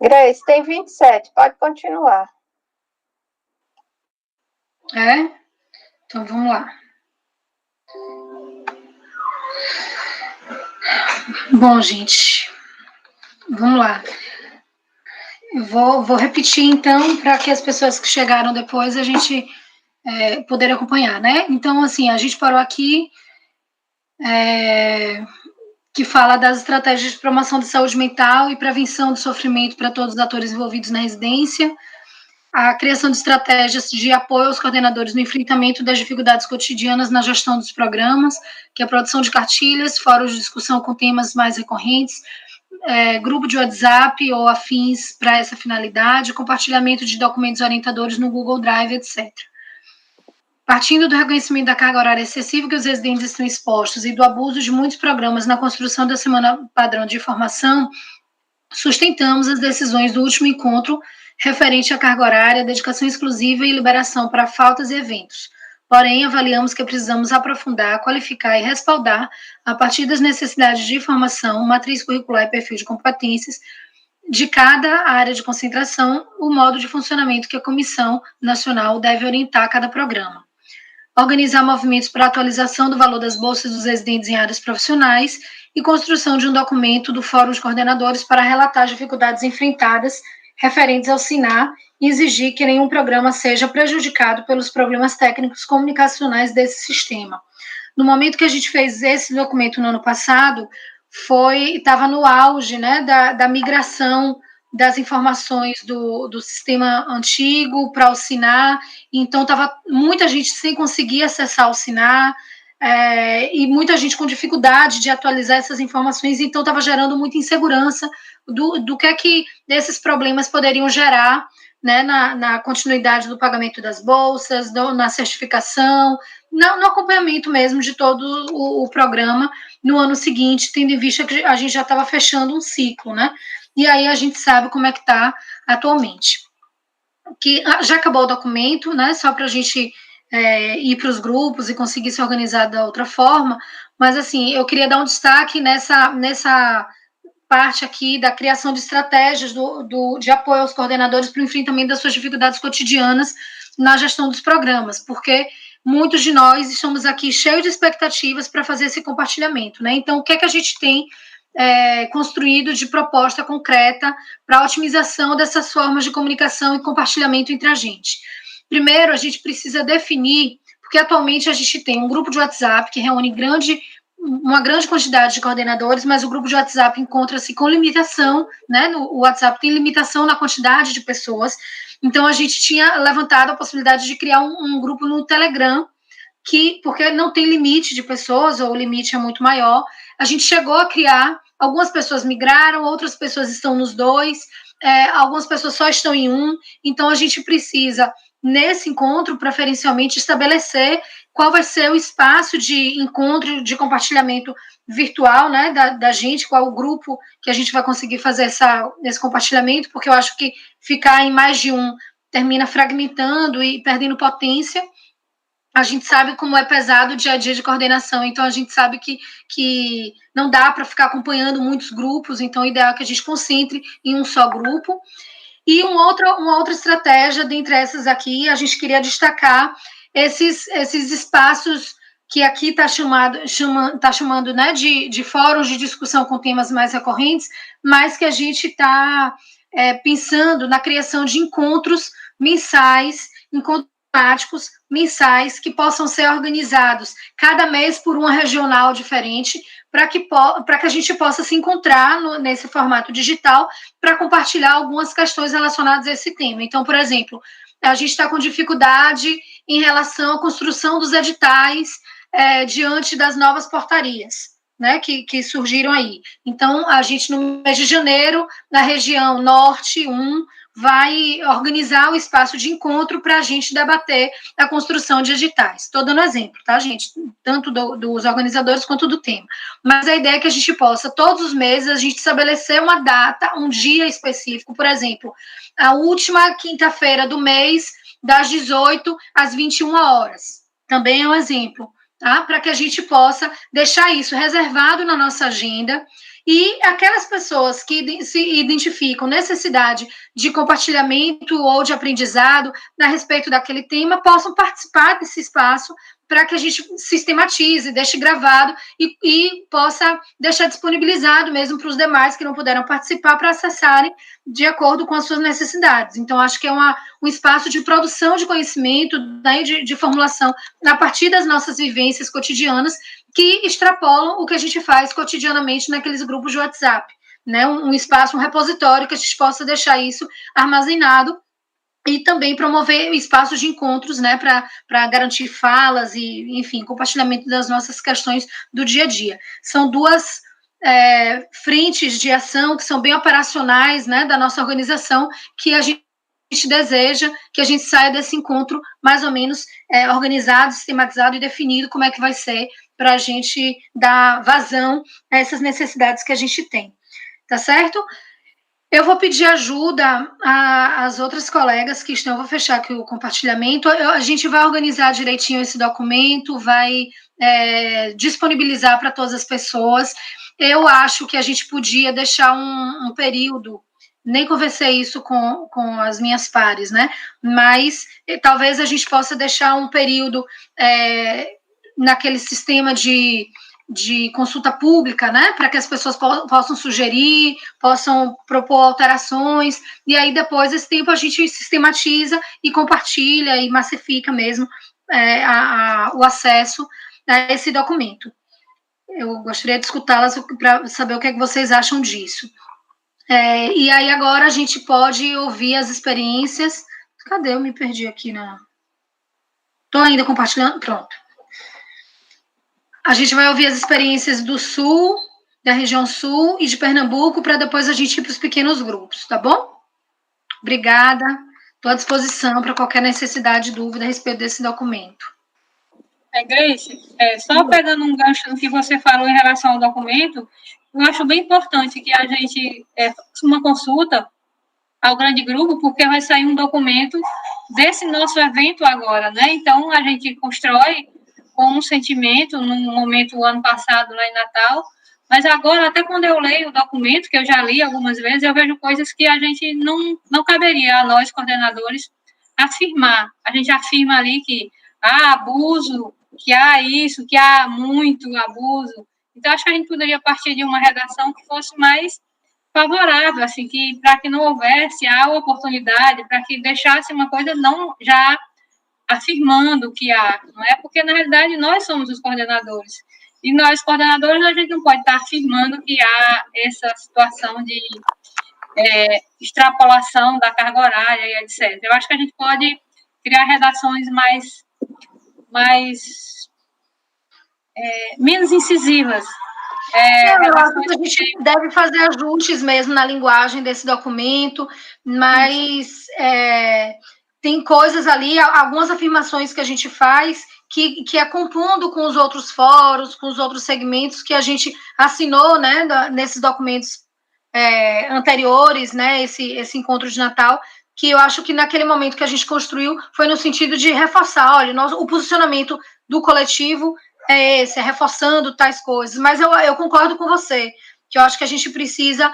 Grace, tem 27, pode continuar. Então, vamos lá. Bom, gente, vamos lá. Eu vou repetir, então, para que as pessoas que chegaram depois a gente poder acompanhar, né? Então, assim, a gente parou aqui, que fala das estratégias de promoção de saúde mental e prevenção do sofrimento para todos os atores envolvidos na residência, a criação de estratégias de apoio aos coordenadores no enfrentamento das dificuldades cotidianas na gestão dos programas, que é a produção de cartilhas, fóruns de discussão com temas mais recorrentes, grupo de WhatsApp ou afins para essa finalidade, compartilhamento de documentos orientadores no Google Drive, etc. Partindo do reconhecimento da carga horária excessiva que os residentes estão expostos e do abuso de muitos programas na construção da semana padrão de formação, sustentamos as decisões do último encontro referente à carga horária, dedicação exclusiva e liberação para faltas e eventos. Porém, avaliamos que precisamos aprofundar, qualificar e respaldar, a partir das necessidades de formação, matriz curricular e perfil de competências, de cada área de concentração, o modo de funcionamento que a Comissão Nacional deve orientar a cada programa. Organizar movimentos para atualização do valor das bolsas dos residentes em áreas profissionais e construção de um documento do Fórum de Coordenadores para relatar as dificuldades enfrentadas referentes ao SINAR e exigir que nenhum programa seja prejudicado pelos problemas técnicos comunicacionais desse sistema. No momento que a gente fez esse documento no ano passado, estava no auge, né, da migração das informações do sistema antigo para o SINAR, então estava muita gente sem conseguir acessar o SINAR, e muita gente com dificuldade de atualizar essas informações, então estava gerando muita insegurança do que é que esses problemas poderiam gerar, né, na continuidade do pagamento das bolsas, na certificação, no acompanhamento mesmo de todo o programa no ano seguinte, tendo em vista que a gente já estava fechando um ciclo, né? E aí a gente sabe como é que está atualmente. Que já acabou o documento, né? Só para a gente ir para os grupos e conseguir se organizar da outra forma, mas assim, eu queria dar um destaque nessa parte aqui da criação de estratégias de apoio aos coordenadores para o enfrentamento das suas dificuldades cotidianas na gestão dos programas, porque muitos de nós estamos aqui cheios de expectativas para fazer esse compartilhamento, né? Então, o que é que a gente tem construído de proposta concreta para a otimização dessas formas de comunicação e compartilhamento entre a gente? Primeiro, a gente precisa definir, porque atualmente a gente tem um grupo de WhatsApp que reúne uma grande quantidade de coordenadores, mas o grupo de WhatsApp encontra-se com limitação, né? O WhatsApp tem limitação na quantidade de pessoas, então a gente tinha levantado a possibilidade de criar um grupo no Telegram, porque não tem limite de pessoas, ou o limite é muito maior, a gente chegou a criar, algumas pessoas migraram, outras pessoas estão nos dois, algumas pessoas só estão em um, então a gente precisa, nesse encontro, preferencialmente, estabelecer qual vai ser o espaço de encontro, de compartilhamento virtual, né, da gente, qual o grupo que a gente vai conseguir fazer esse compartilhamento, porque eu acho que ficar em mais de um termina fragmentando e perdendo potência. A gente sabe como é pesado o dia a dia de coordenação, então a gente sabe que não dá para ficar acompanhando muitos grupos, então o ideal é que a gente concentre em um só grupo. E uma outra estratégia, dentre essas aqui, a gente queria destacar esses espaços que aqui está chamando né, de fóruns de discussão com temas mais recorrentes, mas que a gente está pensando na criação de encontros mensais, encontros temáticos mensais que possam ser organizados cada mês por uma regional diferente, para que a gente possa se encontrar nesse formato digital para compartilhar algumas questões relacionadas a esse tema. Então, por exemplo, a gente está com dificuldade em relação à construção dos editais diante das novas portarias, né, que surgiram aí. Então, a gente, no mês de janeiro, na região norte 1, vai organizar o espaço de encontro para a gente debater a construção de editais. Estou dando exemplo, tá, gente? Tanto dos organizadores quanto do tema. Mas a ideia é que a gente possa, todos os meses, a gente estabelecer uma data, um dia específico, por exemplo, a última quinta-feira do mês, das 18 às 21 horas. Também é um exemplo, tá? Para que a gente possa deixar isso reservado na nossa agenda e aquelas pessoas que se identificam necessidade de compartilhamento ou de aprendizado a respeito daquele tema possam participar desse espaço para que a gente sistematize, deixe gravado e possa deixar disponibilizado mesmo para os demais que não puderam participar para acessarem de acordo com as suas necessidades. Então, acho que é um espaço de produção de conhecimento, né, de formulação a partir das nossas vivências cotidianas que extrapolam o que a gente faz cotidianamente naqueles grupos de WhatsApp, né? Um espaço, um repositório que a gente possa deixar isso armazenado e também promover espaços de encontros, né, para garantir falas e, enfim, compartilhamento das nossas questões do dia a dia. São duas frentes de ação que são bem operacionais, né, da nossa organização, que a gente deseja que a gente saia desse encontro mais ou menos organizado, sistematizado e definido como é que vai ser para a gente dar vazão a essas necessidades que a gente tem. Tá certo? Eu vou pedir ajuda às outras colegas que estão, eu vou fechar aqui o compartilhamento, a gente vai organizar direitinho esse documento, vai disponibilizar para todas as pessoas. Eu acho que a gente podia deixar um período, nem conversei isso com as minhas pares, né? Mas talvez a gente possa deixar um período naquele sistema de consulta pública, né, para que as pessoas possam sugerir, possam propor alterações, e aí depois desse tempo a gente sistematiza e compartilha e massifica mesmo o acesso a esse documento. Eu gostaria de escutá-las para saber o que é que vocês acham disso. E aí agora a gente pode ouvir as experiências. Cadê? Eu me perdi aqui na... Estou ainda compartilhando? Pronto. A gente vai ouvir as experiências do Sul, da região Sul e de Pernambuco, para depois a gente ir para os pequenos grupos, tá bom? Obrigada. Estou à disposição para qualquer necessidade, dúvida a respeito desse documento. Grace, só pegando um gancho no que você falou em relação ao documento, eu acho bem importante que a gente faça uma consulta ao grande grupo, porque vai sair um documento desse nosso evento agora, né? Então, a gente constrói com um sentimento, no momento, ano passado, lá em Natal, mas agora, até quando eu leio o documento, que eu já li algumas vezes, eu vejo coisas que a gente não caberia a nós, coordenadores, afirmar. A gente afirma ali que há abuso, que há isso, que há muito abuso. Então, acho que a gente poderia partir de uma redação que fosse mais favorável, assim, que para que não houvesse a oportunidade, para que deixasse uma coisa não já afirmando que há, não é? Porque, na realidade, nós somos os coordenadores. E nós, coordenadores, a gente não pode estar afirmando que há essa situação de extrapolação da carga horária e etc. Eu acho que a gente pode criar redações menos incisivas. Eu acho que a gente deve fazer ajustes mesmo na linguagem desse documento, mas tem coisas ali, algumas afirmações que a gente faz que é compondo com os outros fóruns, com os outros segmentos que a gente assinou, né, nesses documentos anteriores, né, esse encontro de Natal, que eu acho que naquele momento que a gente construiu foi no sentido de reforçar, olha, o posicionamento do coletivo é esse, reforçando tais coisas, mas eu concordo com você, que eu acho que a gente precisa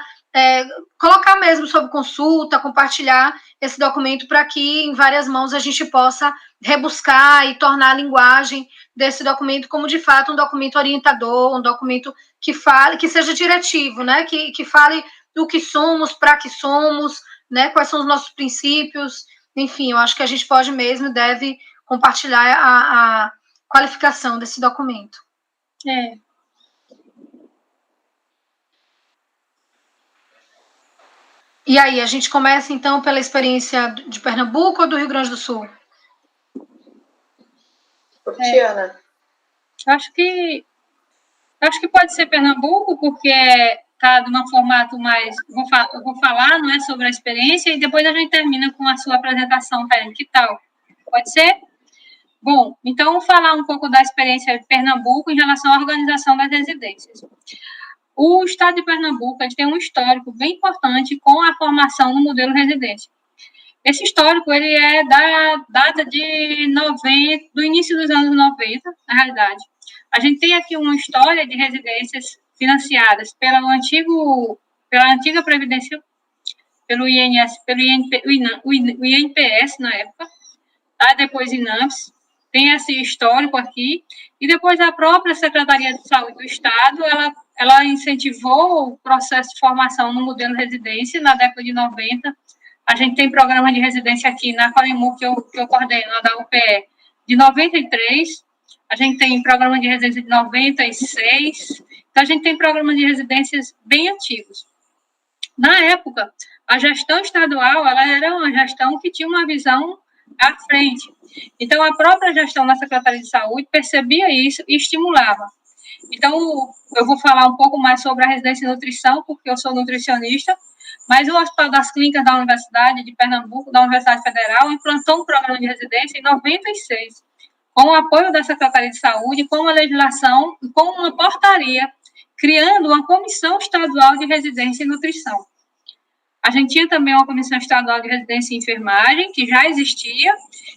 colocar mesmo sob consulta, compartilhar esse documento para que em várias mãos a gente possa rebuscar e tornar a linguagem desse documento como de fato um documento orientador, um documento que fale, que seja diretivo, né? Que fale do que somos, para que somos, né? Quais são os nossos princípios, enfim, eu acho que a gente pode mesmo, deve compartilhar a qualificação desse documento. E aí, a gente começa, então, pela experiência de Pernambuco ou do Rio Grande do Sul? Tiana. Acho que pode ser Pernambuco, porque está de um formato mais... Eu vou falar, não é, sobre a experiência, e depois a gente termina com a sua apresentação, Karen. Que tal? Pode ser? Bom, então, vou falar um pouco da experiência de Pernambuco em relação à organização das residências. O estado de Pernambuco tem um histórico bem importante com a formação no modelo residência. Esse histórico ele é da data de 90, do início dos anos 90, na realidade. A gente tem aqui uma história de residências financiadas pela antiga Previdência, pelo INPS na época, tá? Depois INAMPS, tem esse histórico aqui, e depois a própria Secretaria de Saúde do Estado, ela incentivou o processo de formação no modelo residência na década de 90. A gente tem programa de residência aqui na Aquarimu, que eu coordeno, na da UPE, de 93, a gente tem programa de residência de 96, então a gente tem programa de residências bem antigos. Na época, a gestão estadual, ela era uma gestão que tinha uma visão à frente. Então, a própria gestão da Secretaria de Saúde percebia isso e estimulava. Então, eu vou falar um pouco mais sobre a residência em nutrição, porque eu sou nutricionista, mas o Hospital das Clínicas da Universidade de Pernambuco, da Universidade Federal, implantou um programa de residência em 96, com o apoio da Secretaria de Saúde, com uma legislação e com uma portaria, criando uma comissão estadual de residência em nutrição. A gente tinha também uma comissão estadual de residência em enfermagem, que já existia.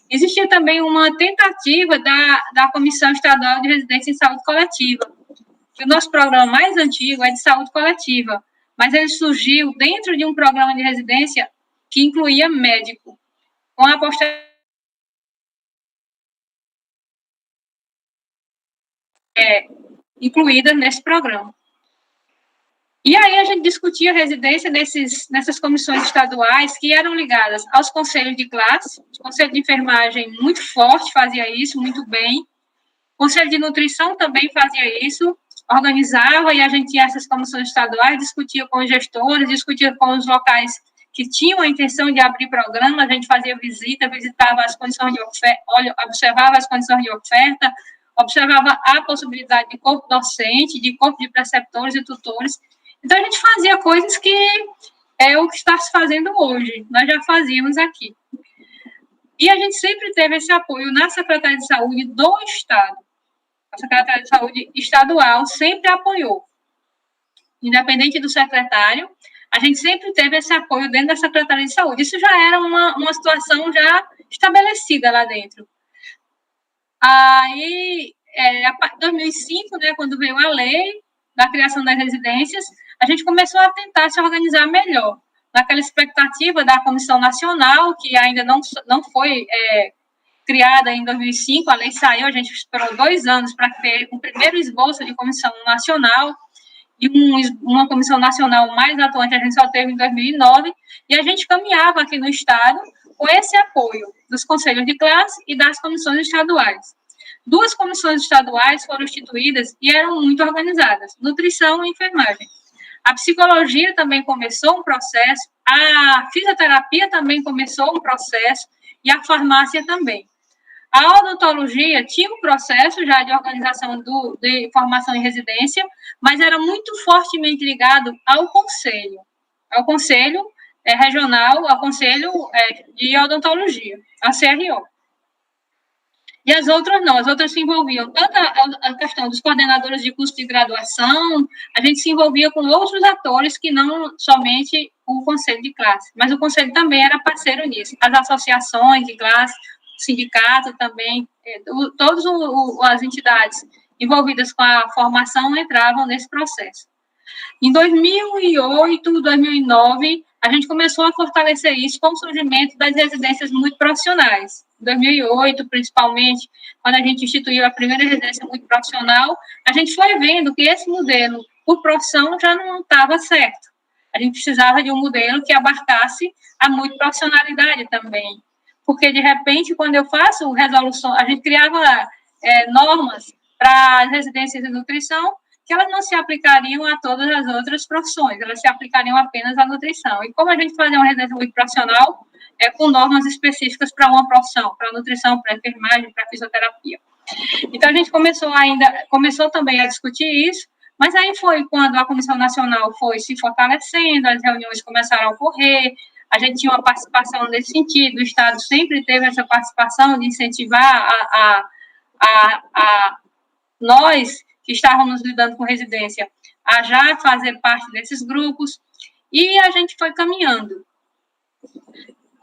Existia também uma tentativa da comissão estadual de residência em saúde coletiva, que o nosso programa mais antigo é de saúde coletiva, mas ele surgiu dentro de um programa de residência que incluía médico, com a incluída nesse programa. E aí a gente discutia residência nessas comissões estaduais que eram ligadas aos conselhos de classe. O conselho de enfermagem muito forte fazia isso, muito bem. O conselho de nutrição também fazia isso, organizava, e a gente tinha essas comissões estaduais, discutia com os gestores, discutia com os locais que tinham a intenção de abrir programa, a gente fazia visita, visitava as condições de oferta, observava as condições de oferta, observava a possibilidade de corpo docente, de corpo de preceptores e tutores. Então, a gente fazia coisas que é o que está se fazendo hoje, nós já fazíamos aqui. E a gente sempre teve esse apoio na Secretaria de Saúde do Estado. A Secretaria de Saúde estadual sempre apoiou. Independente do secretário, a gente sempre teve esse apoio dentro da Secretaria de Saúde. Isso já era uma situação já estabelecida lá dentro. Aí, em 2005, né, quando veio a lei da criação das residências, a gente começou a tentar se organizar melhor, naquela expectativa da Comissão Nacional, que ainda não foi criada em 2005, a lei saiu, a gente esperou 2 anos para ter um primeiro esboço de Comissão Nacional, e uma Comissão Nacional mais atuante a gente só teve em 2009, e a gente caminhava aqui no Estado com esse apoio dos conselhos de classe e das comissões estaduais. 2 comissões estaduais foram instituídas e eram muito organizadas, nutrição e enfermagem. A psicologia também começou um processo, a fisioterapia também começou um processo, e a farmácia também. A odontologia tinha um processo já de organização de formação em residência, mas era muito fortemente ligado ao conselho regional, ao conselho de odontologia, a CRO. E as outras não, as outras se envolviam tanto a questão dos coordenadores de curso de graduação, a gente se envolvia com outros atores que não somente o conselho de classe, mas o conselho também era parceiro nisso, as associações de classe, sindicato também, todas as entidades envolvidas com a formação entravam nesse processo. Em 2008, 2009, a gente começou a fortalecer isso com o surgimento das residências multiprofissionais. Em 2008, principalmente, quando a gente instituiu a primeira residência multiprofissional, a gente foi vendo que esse modelo por profissão já não estava certo. A gente precisava de um modelo que abarcasse a multiprofissionalidade também. Porque, de repente, quando eu faço resolução, a gente criava normas para as residências de nutrição, que elas não se aplicariam a todas as outras profissões, elas se aplicariam apenas à nutrição. E como a gente fazia uma residência multiprofissional, com normas específicas para uma profissão, para nutrição, para enfermagem, para fisioterapia. Então, a gente começou também a discutir isso, mas aí foi quando a Comissão Nacional foi se fortalecendo, as reuniões começaram a ocorrer, a gente tinha uma participação nesse sentido, o Estado sempre teve essa participação de incentivar a nós, que estávamos lidando com residência, a já fazer parte desses grupos, e a gente foi caminhando.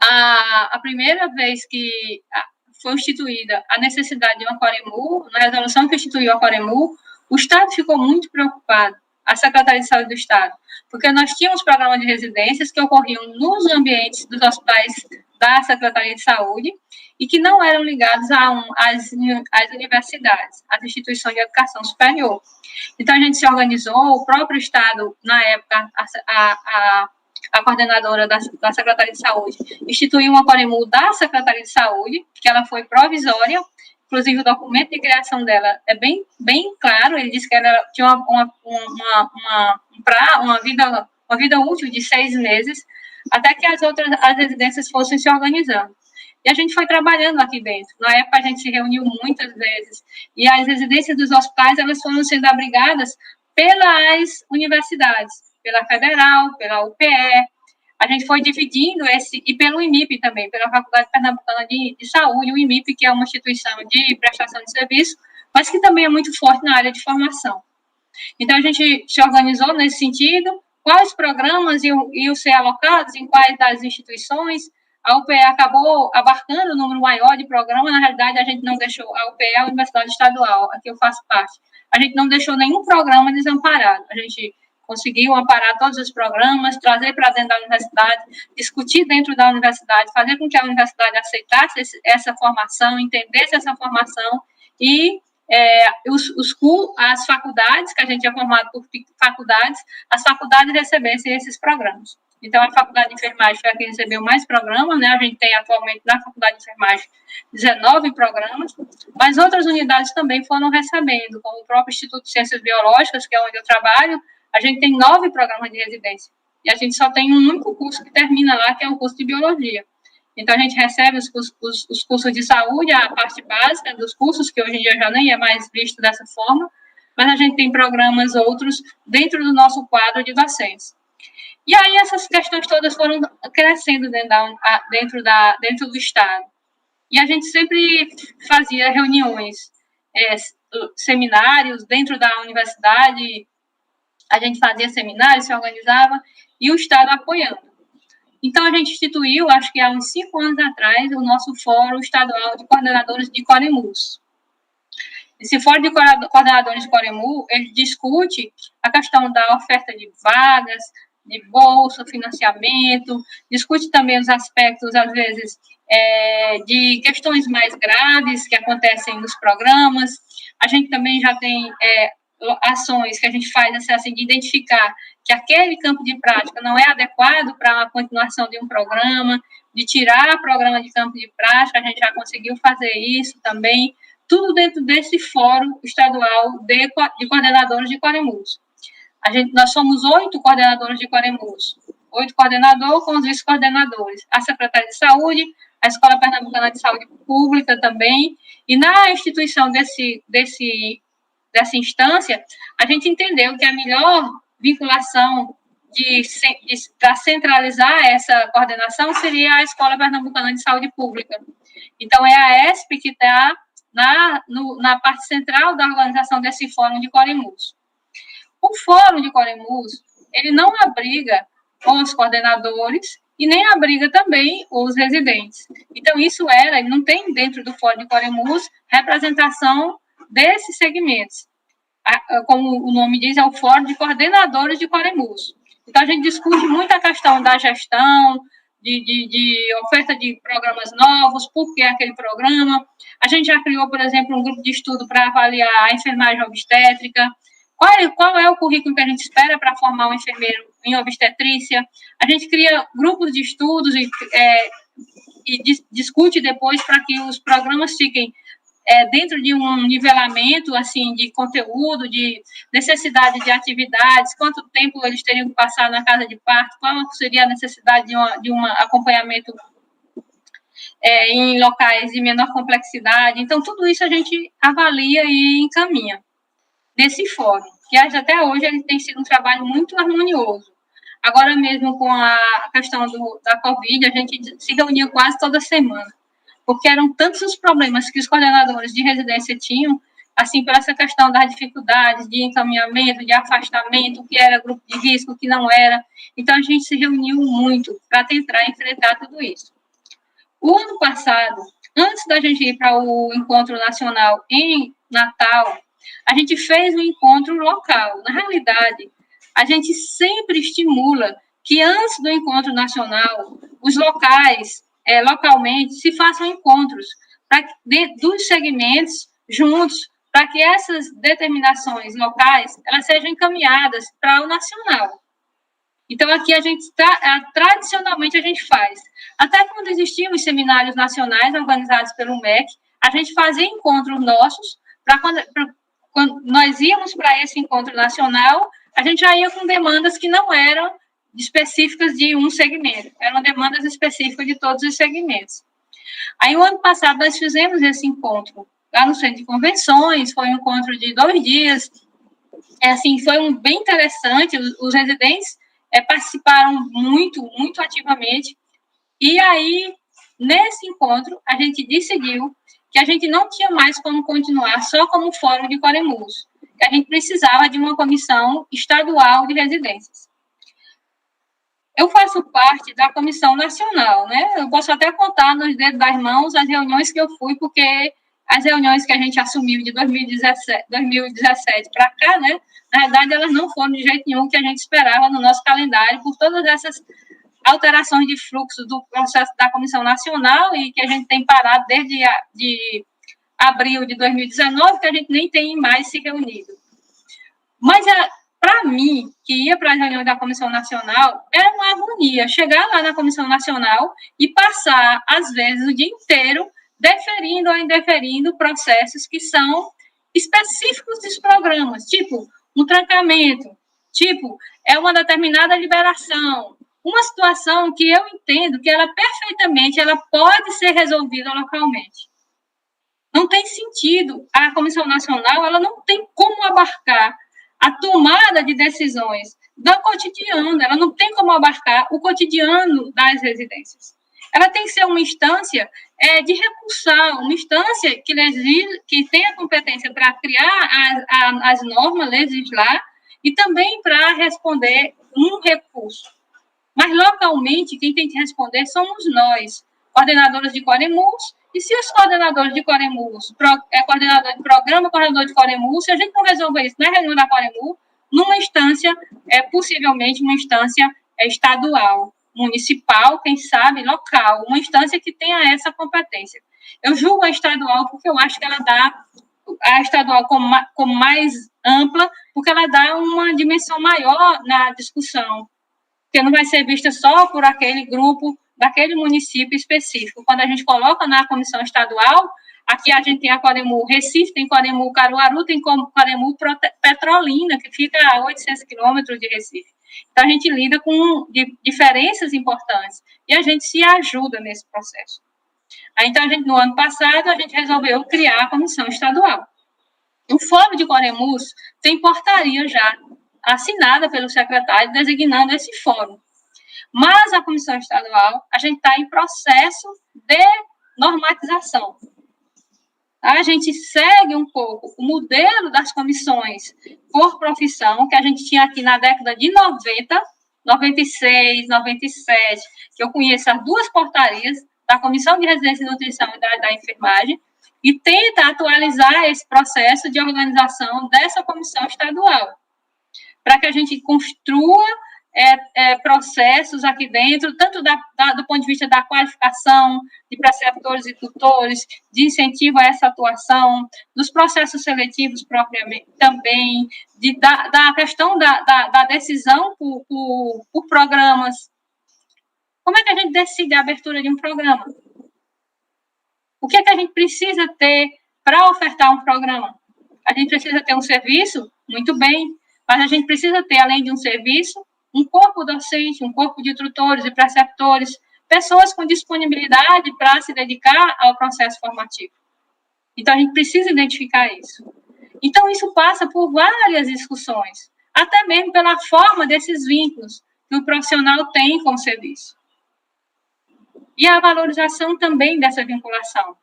A primeira vez que foi instituída a necessidade de uma Aquarimu, na resolução que instituiu a Aquarimu, o Estado ficou muito preocupado, a Secretaria de Saúde do Estado, porque nós tínhamos programas de residências que ocorriam nos ambientes dos hospitais da Secretaria de Saúde e que não eram ligados às universidades, às instituições de educação superior. Então, a gente se organizou, o próprio Estado, na época, a coordenadora da Secretaria de Saúde instituiu uma Coremu da Secretaria de Saúde, que ela foi provisória, inclusive o documento de criação dela é bem claro, ele diz que ela tinha uma vida útil de 6 meses, até que as residências fossem se organizando. E a gente foi trabalhando aqui dentro. Na época, a gente se reuniu muitas vezes. E as residências dos hospitais, elas foram sendo abrigadas pelas universidades, pela Federal, pela UPE. A gente foi dividindo e pelo IMIP também, pela Faculdade Pernambucana de Saúde, o IMIP, que é uma instituição de prestação de serviço, mas que também é muito forte na área de formação. Então, a gente se organizou nesse sentido, quais programas iam ser alocados em quais das instituições. A UPE acabou abarcando um número maior de programas, na realidade, a gente não deixou, a UPE é a Universidade Estadual, a que eu faço parte, a gente não deixou nenhum programa desamparado, a gente conseguiu amparar todos os programas, trazer para dentro da universidade, discutir dentro da universidade, fazer com que a universidade aceitasse essa formação, entendesse essa formação e as faculdades, que a gente é formado por faculdades, as faculdades recebessem esses programas. Então, a Faculdade de Enfermagem foi a que recebeu mais programas, né? A gente tem atualmente na Faculdade de Enfermagem 19 programas, mas outras unidades também foram recebendo, como o próprio Instituto de Ciências Biológicas, que é onde eu trabalho, a gente tem 9 programas de residência. E a gente só tem um único curso que termina lá, que é o curso de Biologia. Então, a gente recebe os cursos de saúde, a parte básica dos cursos, que hoje em dia já nem é mais visto dessa forma, mas a gente tem programas outros dentro do nosso quadro de docentes. E aí, essas questões todas foram crescendo dentro do Estado. E a gente sempre fazia reuniões, seminários dentro da universidade, a gente fazia seminários, se organizava, e o Estado apoiando. Então, a gente instituiu, acho que há uns 5 anos atrás, o nosso Fórum Estadual de Coordenadores de Coremus. Esse Fórum de Coordenadores de Coremu, ele discute a questão da oferta de vagas, de bolsa, financiamento, discute também os aspectos, às vezes, de questões mais graves que acontecem nos programas. A gente também já tem ações que a gente faz assim, de identificar que aquele campo de prática não é adequado para a continuação de um programa, de tirar o programa de campo de prática, a gente já conseguiu fazer isso também, tudo dentro desse Fórum Estadual de Coordenadores de Coremus. Nós somos 8 coordenadores de Coremus, 8 coordenadores com os vice-coordenadores, a Secretaria de Saúde, a Escola Pernambucana de Saúde Pública também, e na instituição dessa instância, a gente entendeu que a melhor vinculação para centralizar essa coordenação seria a Escola Pernambucana de Saúde Pública. Então, é a ESP que está na parte central da organização desse Fórum de Coremus. O Fórum de Coremus, ele não abriga os coordenadores e nem abriga também os residentes. Então, não tem dentro do Fórum de Coremus representação desses segmentos. Como o nome diz, é o Fórum de Coordenadores de Coremus. Então, a gente discute muito a questão da gestão, de oferta de programas novos, por que aquele programa. A gente já criou, por exemplo, um grupo de estudo para avaliar a enfermagem obstétrica. Qual é o currículo que a gente espera para formar um enfermeiro em obstetrícia? A gente cria grupos de estudos e discute depois para que os programas fiquem dentro de um nivelamento assim, de conteúdo, de necessidade de atividades, quanto tempo eles teriam que passar na casa de parto, qual seria a necessidade de um acompanhamento em locais de menor complexidade. Então, tudo isso a gente avalia e encaminha nesse fórum, que até hoje ele tem sido um trabalho muito harmonioso. Agora mesmo, com a questão da Covid, a gente se reunia quase toda semana, porque eram tantos os problemas que os coordenadores de residência tinham, assim, por essa questão das dificuldades de encaminhamento, de afastamento, o que era grupo de risco, o que não era. Então, a gente se reuniu muito para tentar enfrentar tudo isso. O ano passado, antes da gente ir para o encontro nacional em Natal, a gente fez um encontro local. Na realidade, a gente sempre estimula que antes do encontro nacional, os locais, localmente, se façam encontros dos segmentos juntos, para que essas determinações locais elas sejam encaminhadas para o nacional. Então, aqui a gente tradicionalmente a gente faz. Até quando existiam os seminários nacionais organizados pelo MEC, a gente fazia encontros nossos, para quando nós íamos para esse encontro nacional, a gente já ia com demandas que não eram específicas de um segmento, eram demandas específicas de todos os segmentos. Aí, o ano passado, nós fizemos esse encontro lá no Centro de Convenções, foi um encontro de 2 dias, foi bem interessante, os residentes participaram muito, muito ativamente, e aí, nesse encontro, a gente decidiu que a gente não tinha mais como continuar só como fórum de Coremus, que a gente precisava de uma comissão estadual de residências. Eu faço parte da comissão nacional, né? Eu posso até contar nos dedos das mãos as reuniões que eu fui, porque as reuniões que a gente assumiu de 2017 para cá, né? Na verdade, elas não foram de jeito nenhum que a gente esperava no nosso calendário, por todas essas alterações de fluxo do processo da Comissão Nacional, e que a gente tem parado desde de abril de 2019, que a gente nem tem mais se reunido. Mas, para mim, que ia para as reuniões da Comissão Nacional, era uma agonia chegar lá na Comissão Nacional e passar, às vezes, o dia inteiro deferindo ou indeferindo processos que são específicos dos programas, tipo um trancamento, tipo uma determinada liberação, uma situação que eu entendo que ela perfeitamente ela pode ser resolvida localmente. Não tem sentido. A Comissão Nacional ela não tem como abarcar a tomada de decisões do cotidiano, ela não tem como abarcar o cotidiano das residências. Ela tem que ser uma instância de recursal, uma instância que tem a competência para criar as normas, legislar, e também para responder um recurso. Mas, localmente, quem tem que responder somos nós, coordenadores de Coremus, e se os coordenadores de Coremus, coordenador de programa, coordenador de Coremus, se a gente não resolver isso na reunião da Coremus, numa instância, possivelmente uma instância estadual, municipal, quem sabe, local, uma instância que tenha essa competência. Eu julgo a estadual porque eu acho que ela dá, a estadual como mais ampla, porque ela dá uma dimensão maior na discussão, que não vai ser vista só por aquele grupo, daquele município específico. Quando a gente coloca na comissão estadual, aqui a gente tem a Coremu Recife, tem Coremu Caruaru, tem Coremu Petrolina, que fica a 800 quilômetros de Recife. Então, a gente lida com diferenças importantes e a gente se ajuda nesse processo. Aí, então, no ano passado, a gente resolveu criar a comissão estadual. O Fórum de Coremus tem portaria já assinada pelo secretário designando esse fórum. Mas a comissão estadual, a gente está em processo de normatização. A gente segue um pouco o modelo das comissões por profissão, que a gente tinha aqui na década de 90, 96, 97, que eu conheço as 2 portarias da Comissão de Residência e Nutrição e da Enfermagem, e tenta atualizar esse processo de organização dessa comissão estadual, para que a gente construa processos aqui dentro, tanto do ponto de vista da qualificação de preceptores e tutores, de incentivo a essa atuação, dos processos seletivos propriamente também, da questão da decisão por programas. Como é que a gente decide a abertura de um programa? O que é que a gente precisa ter para ofertar um programa? A gente precisa ter um serviço? Muito bem, mas a gente precisa ter, além de um serviço, um corpo docente, um corpo de tutores e preceptores, pessoas com disponibilidade para se dedicar ao processo formativo. Então, a gente precisa identificar isso. Então, isso passa por várias discussões, até mesmo pela forma desses vínculos que o profissional tem com o serviço. E a valorização também dessa vinculação.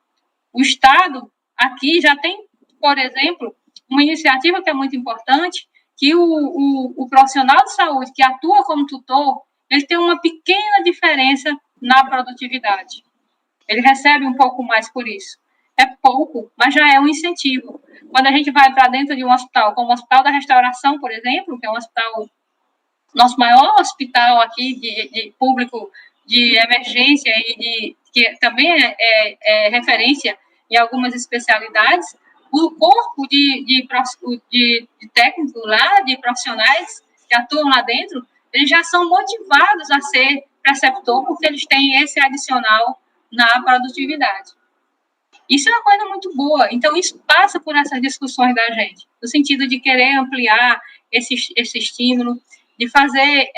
O Estado, aqui, já tem, por exemplo, uma iniciativa que é muito importante, que o profissional de saúde que atua como tutor, ele tem uma pequena diferença na produtividade. Ele recebe um pouco mais por isso. É pouco, mas já é um incentivo. Quando a gente vai para dentro de um hospital, como o Hospital da Restauração, por exemplo, que é um hospital nosso maior hospital aqui de público de emergência e que também é referência em algumas especialidades, o corpo de técnicos lá, de profissionais que atuam lá dentro, eles já são motivados a ser preceptor porque eles têm esse adicional na produtividade. Isso é uma coisa muito boa. Então, isso passa por essas discussões da gente, no sentido de querer ampliar esse estímulo, de fazer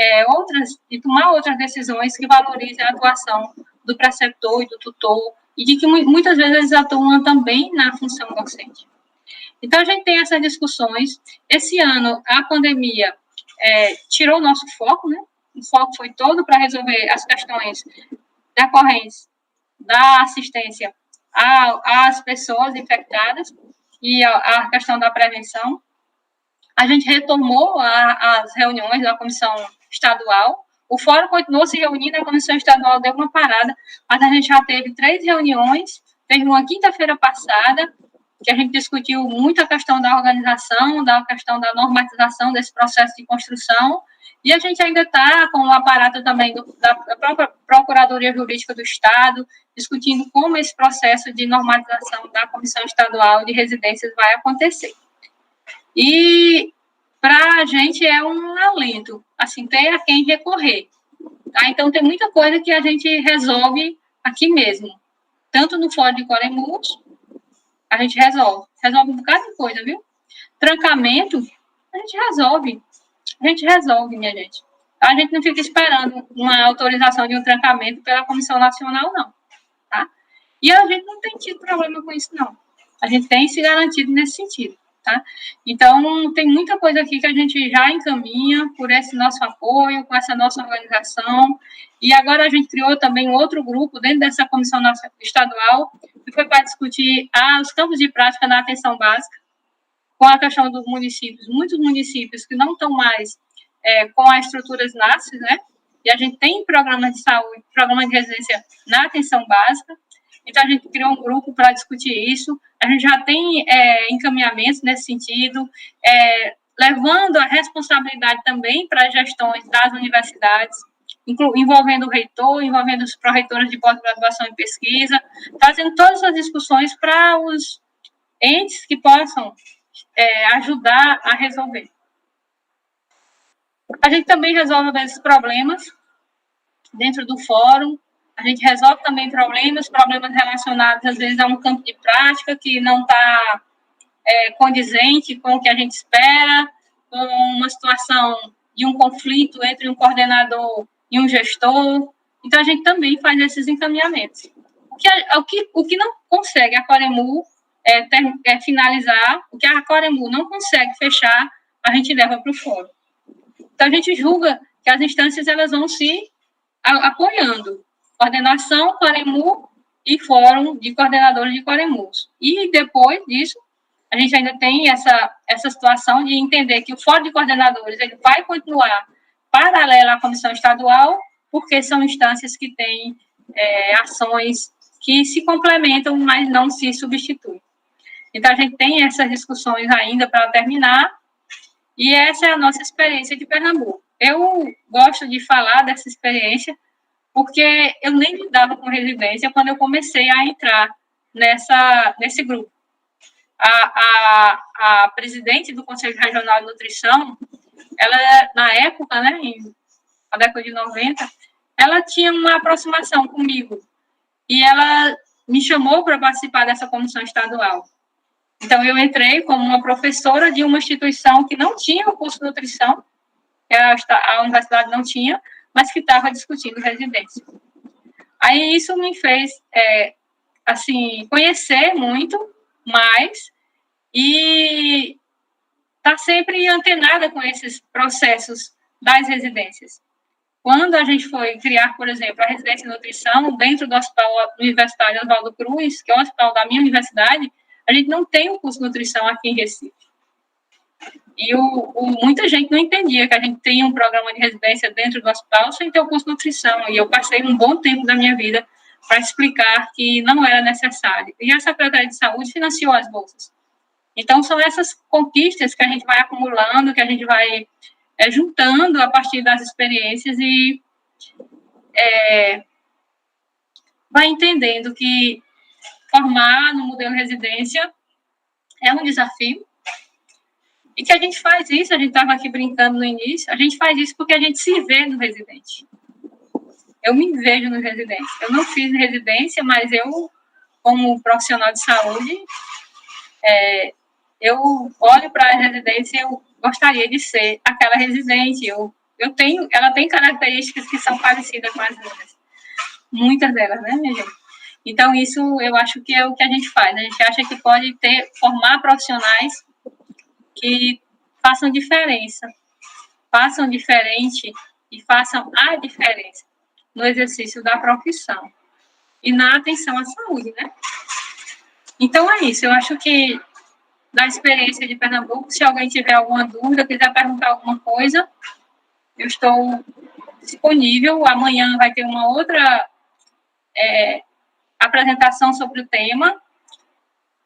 de tomar outras decisões que valorizem a atuação do preceptor e do tutor, e de que muitas vezes eles atuam também na função docente. Então, a gente tem essas discussões. Esse ano, a pandemia tirou o nosso foco, né? O foco foi todo para resolver as questões decorrentes da assistência às pessoas infectadas e a questão da prevenção. A gente retomou as reuniões da comissão estadual. O fórum continuou se reunindo, a comissão estadual deu uma parada, mas a gente já teve 3 reuniões. Teve uma quinta-feira passada, que a gente discutiu muito a questão da organização, da questão da normatização desse processo de construção, e a gente ainda está com o aparato também da própria Procuradoria Jurídica do Estado, discutindo como esse processo de normatização da Comissão Estadual de Residências vai acontecer. E para a gente é um alento, assim, ter a quem recorrer. Tá? Então, tem muita coisa que a gente resolve aqui mesmo, tanto no Fórum de Coremus, a gente resolve um bocado de coisa, viu? Trancamento, a gente resolve, minha gente. A gente não fica esperando uma autorização de um trancamento pela Comissão Nacional, não, tá? E a gente não tem tido problema com isso, não. A gente tem se garantido nesse sentido, tá? Então, tem muita coisa aqui que a gente já encaminha por esse nosso apoio, com essa nossa organização, e agora a gente criou também outro grupo dentro dessa comissão estadual, que foi para discutir os campos de prática na atenção básica, com a questão dos municípios, muitos municípios que não estão mais com as estruturas NASF, né? E a gente tem programa de saúde, programa de residência na atenção básica. Então, a gente criou um grupo para discutir isso. A gente já tem encaminhamentos nesse sentido, levando a responsabilidade também para as gestões das universidades, envolvendo o reitor, envolvendo os pró-reitores de pós-graduação e pesquisa, fazendo todas as discussões para os entes que possam ajudar a resolver. A gente também resolve esses problemas dentro do fórum. A gente resolve também problemas relacionados, às vezes, a um campo de prática que não está condizente com o que a gente espera, com uma situação de um conflito entre um coordenador e um gestor. Então, a gente também faz esses encaminhamentos. O que não consegue a Coremu finalizar, o que a Coremu não consegue fechar, a gente leva para o fórum. Então, a gente julga que as instâncias elas vão se apoiando. Coordenação, Coremu e Fórum de Coordenadores de Coremus. E depois disso, a gente ainda tem essa situação de entender que o Fórum de Coordenadores ele vai continuar paralelo à Comissão Estadual, porque são instâncias que têm ações que se complementam, mas não se substituem. Então, a gente tem essas discussões ainda para terminar, e essa é a nossa experiência de Pernambuco. Eu gosto de falar dessa experiência, porque eu nem lidava com residência quando eu comecei a entrar nesse grupo. A presidente do Conselho Regional de Nutrição, ela, na época, né, na década de 90, ela tinha uma aproximação comigo, e ela me chamou para participar dessa comissão estadual. Então, eu entrei como uma professora de uma instituição que não tinha o curso de nutrição, que a universidade não tinha, mas que estava discutindo residência. Aí, isso me fez, conhecer muito mais e estar sempre antenada com esses processos das residências. Quando a gente foi criar, por exemplo, a residência de nutrição dentro do Hospital Universitário Oswaldo Cruz, que é o hospital da minha universidade, a gente não tem o curso de nutrição aqui em Recife. E muita gente não entendia que a gente tem um programa de residência dentro do hospital sem ter o curso de nutrição. E eu passei um bom tempo da minha vida para explicar que não era necessário. E a Secretaria de Saúde financiou as bolsas. Então, são essas conquistas que a gente vai acumulando, que a gente vai juntando a partir das experiências e vai entendendo que formar no modelo residência é um desafio e que a gente faz isso, a gente estava aqui brincando no início, a gente faz isso porque a gente se vê no residente. Eu me vejo no residente. Eu não fiz residência, mas eu, como profissional de saúde, eu olho para a residência e eu gostaria de ser aquela residente. Ela tem características que são parecidas com as minhas. Muitas delas, né, minha gente? Então, isso eu acho que é o que a gente faz. A gente acha que pode formar profissionais que façam diferença, façam diferente e façam a diferença no exercício da profissão e na atenção à saúde, né? Então, é isso. Eu acho que da experiência de Pernambuco, se alguém tiver alguma dúvida, quiser perguntar alguma coisa, eu estou disponível. Amanhã vai ter uma outra apresentação sobre o tema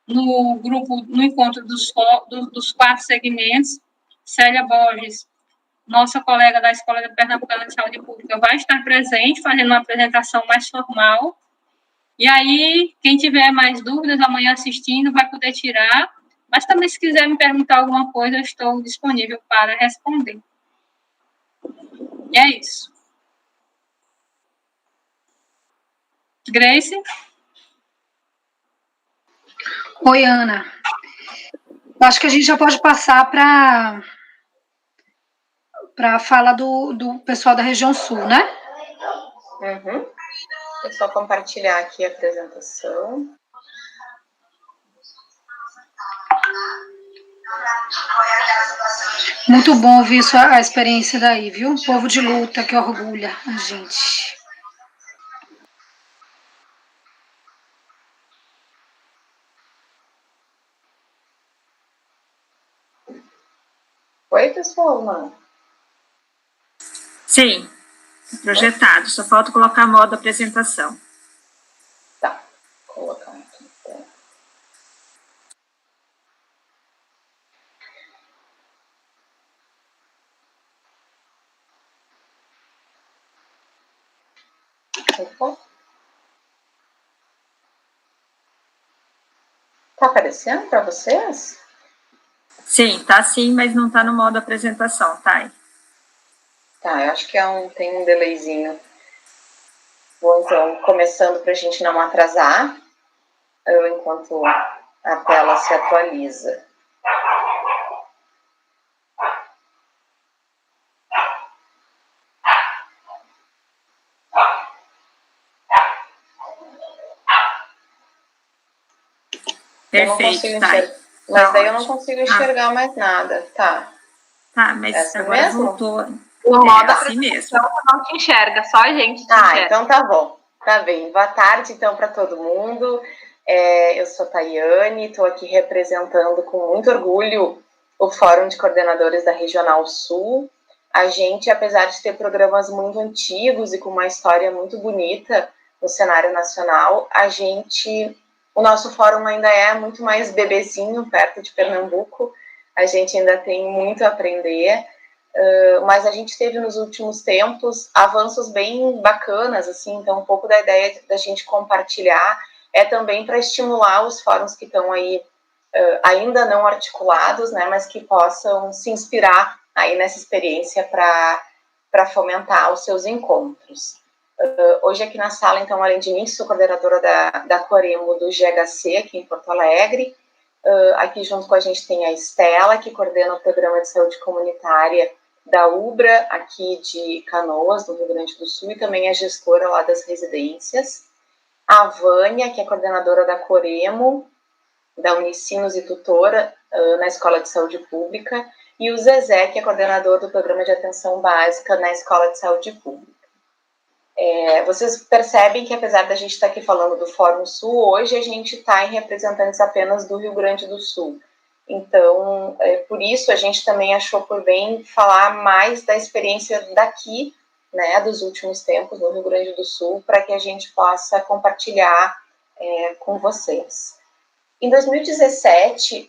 no grupo, no encontro dos 4 segmentos. Célia Borges, nossa colega da Escola de Pernambucana de Saúde Pública, vai estar presente, fazendo uma apresentação mais formal. E aí, quem tiver mais dúvidas amanhã assistindo vai poder tirar, mas também se quiser me perguntar alguma coisa, eu estou disponível para responder. E é isso. Grace? Oi, Ana. Eu acho que a gente já pode passar para a fala do pessoal da região sul, né? Uhum. É só compartilhar aqui a apresentação. Muito bom ouvir a experiência daí, viu? Um povo de luta que orgulha a gente. Oi, pessoal, mano. Sim, projetado. Só falta colocar modo apresentação. Tá, vou colocar aqui. Então. Opa. Tá aparecendo para vocês? Sim, tá sim, mas não tá no modo apresentação, tá? Tá, eu acho que tem um delayzinho. Vou, então, começando para a gente não atrasar, enquanto a tela se atualiza. Perfeito, tá. Mas daí eu não consigo enxergar mais nada, tá? Tá, mas essa agora mesmo? Voltou. No modo assim mesmo. não te enxerga, só a gente te enxerga. Então tá bom. Tá bem. Boa tarde, então, para todo mundo. Eu sou Tayane, estou aqui representando com muito orgulho o Fórum de Coordenadores da Regional Sul. A gente, apesar de ter programas muito antigos e com uma história muito bonita no cenário nacional, o nosso fórum ainda é muito mais bebezinho perto de Pernambuco. A gente ainda tem muito a aprender. Mas a gente teve nos últimos tempos avanços bem bacanas, assim, então um pouco da ideia da gente compartilhar é também para estimular os fóruns que estão aí ainda não articulados, né, mas que possam se inspirar aí nessa experiência para fomentar os seus encontros. Hoje aqui na sala, então, além de mim, sou coordenadora da Coremo do GHC aqui em Porto Alegre. Aqui junto com a gente tem a Estela, que coordena o Programa de Saúde Comunitária da UBRA, aqui de Canoas, no Rio Grande do Sul, e também é gestora lá das residências. A Vânia, que é coordenadora da Coremo, da Unicinos e tutora na Escola de Saúde Pública, e o Zezé, que é coordenador do Programa de Atenção Básica na Escola de Saúde Pública. Vocês percebem que, apesar da gente estar aqui falando do Fórum Sul, hoje a gente está em representantes apenas do Rio Grande do Sul. Então, por isso, a gente também achou por bem falar mais da experiência daqui, né, dos últimos tempos no Rio Grande do Sul, para que a gente possa compartilhar com vocês. Em 2017,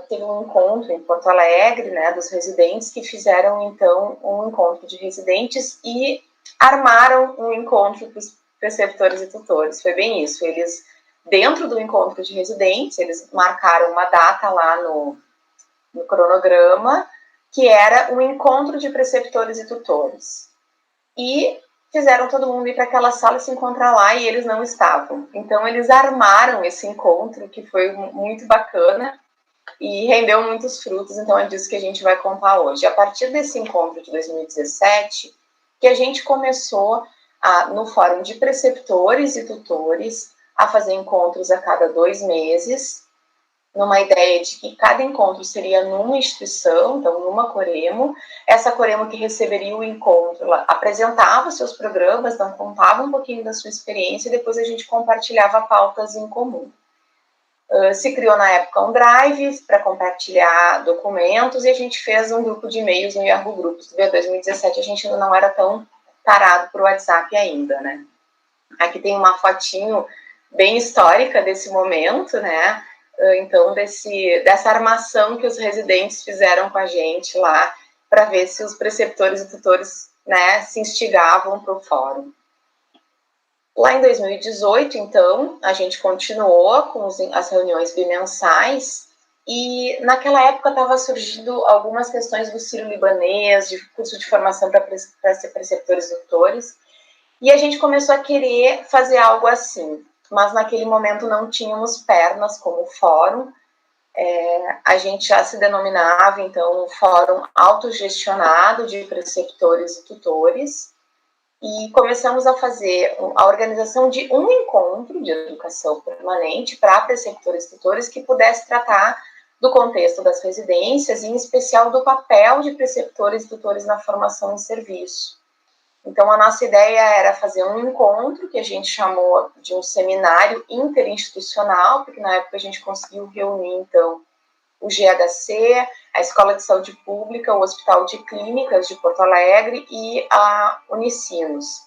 teve um encontro em Porto Alegre, né, dos residentes, que fizeram, então, um encontro de residentes e armaram um encontro para os preceptores e tutores. Foi bem isso. Eles, dentro do encontro de residentes, eles marcaram uma data lá no cronograma, que era um encontro de preceptores e tutores. E fizeram todo mundo ir para aquela sala e se encontrar lá, e eles não estavam. Então, eles armaram esse encontro, que foi muito bacana, e rendeu muitos frutos, então é disso que a gente vai contar hoje. A partir desse encontro de 2017, que a gente começou, no Fórum de Preceptores e Tutores, a fazer encontros a cada 2 meses, numa ideia de que cada encontro seria numa instituição, então numa Coremo. Essa Coremo que receberia o encontro, ela apresentava seus programas, então contava um pouquinho da sua experiência, e depois a gente compartilhava pautas em comum. Se criou na época um drive para compartilhar documentos, e a gente fez um grupo de e-mails no Yahoo Grupos. Em 2017 a gente ainda não era tão parado para o WhatsApp ainda, né? Aqui tem uma fotinho bem histórica desse momento, né? Então, dessa armação que os residentes fizeram com a gente lá, para ver se os preceptores e tutores, né, se instigavam para o fórum. Lá em 2018, então, a gente continuou com as reuniões bimensais, e naquela época estava surgindo algumas questões do Sírio-Libanês, de curso de formação para ser preceptores e tutores, e a gente começou a querer fazer algo assim, mas naquele momento não tínhamos pernas como fórum. A gente já se denominava, então, um fórum autogestionado de preceptores e tutores, e começamos a fazer a organização de um encontro de educação permanente para preceptores e tutores que pudesse tratar do contexto das residências, e em especial do papel de preceptores e tutores na formação em serviço. Então, a nossa ideia era fazer um encontro, que a gente chamou de um seminário interinstitucional, porque na época a gente conseguiu reunir, então, o GHC, a Escola de Saúde Pública, o Hospital de Clínicas de Porto Alegre e a Unicinos.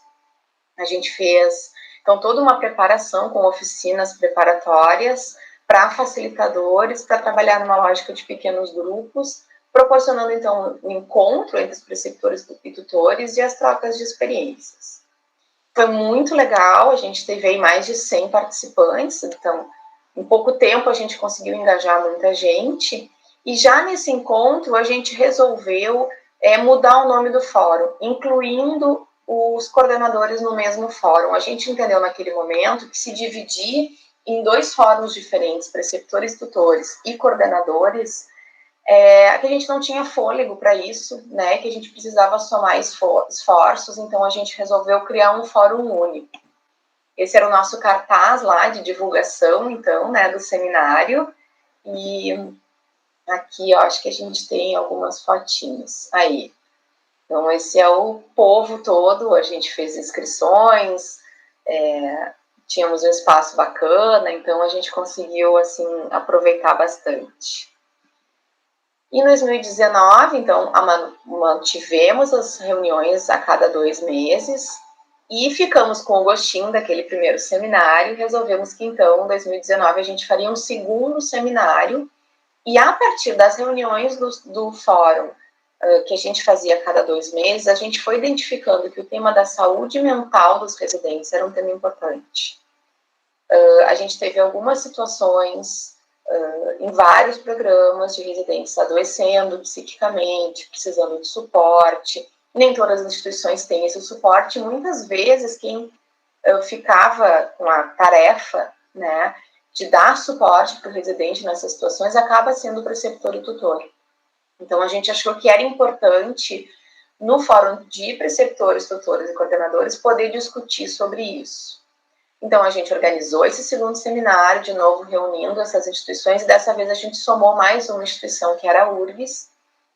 A gente fez, então, toda uma preparação com oficinas preparatórias para facilitadores, para trabalhar numa lógica de pequenos grupos, proporcionando, então, um encontro entre os preceptores e tutores e as trocas de experiências. Foi muito legal, a gente teve aí mais de 100 participantes, então, em pouco tempo a gente conseguiu engajar muita gente, e já nesse encontro a gente resolveu mudar o nome do fórum, incluindo os coordenadores no mesmo fórum. A gente entendeu naquele momento que se dividir em 2 fóruns diferentes, preceptores, tutores e coordenadores, que a gente não tinha fôlego para isso, né, que a gente precisava somar esforços, então a gente resolveu criar um fórum único. Esse era o nosso cartaz lá de divulgação, então, né, do seminário, e aqui, ó, acho que a gente tem algumas fotinhos aí. Então, esse é o povo todo, a gente fez inscrições, tínhamos um espaço bacana, então a gente conseguiu, assim, aproveitar bastante. Em 2019, então, mantivemos as reuniões a cada 2 meses e ficamos com o gostinho daquele primeiro seminário e resolvemos que, então, em 2019, a gente faria um segundo seminário, e a partir das reuniões do fórum, que a gente fazia a cada 2 meses, a gente foi identificando que o tema da saúde mental dos residentes era um tema importante. A gente teve algumas situações em vários programas de residentes adoecendo psiquicamente, precisando de suporte. Nem todas as instituições têm esse suporte. Muitas vezes quem ficava com a tarefa, né, de dar suporte para o residente nessas situações acaba sendo o preceptor e tutor. Então a gente achou que era importante, no fórum de preceptores, tutores e coordenadores, poder discutir sobre isso. Então, a gente organizou esse segundo seminário, de novo reunindo essas instituições, e dessa vez a gente somou mais uma instituição, que era a URGS,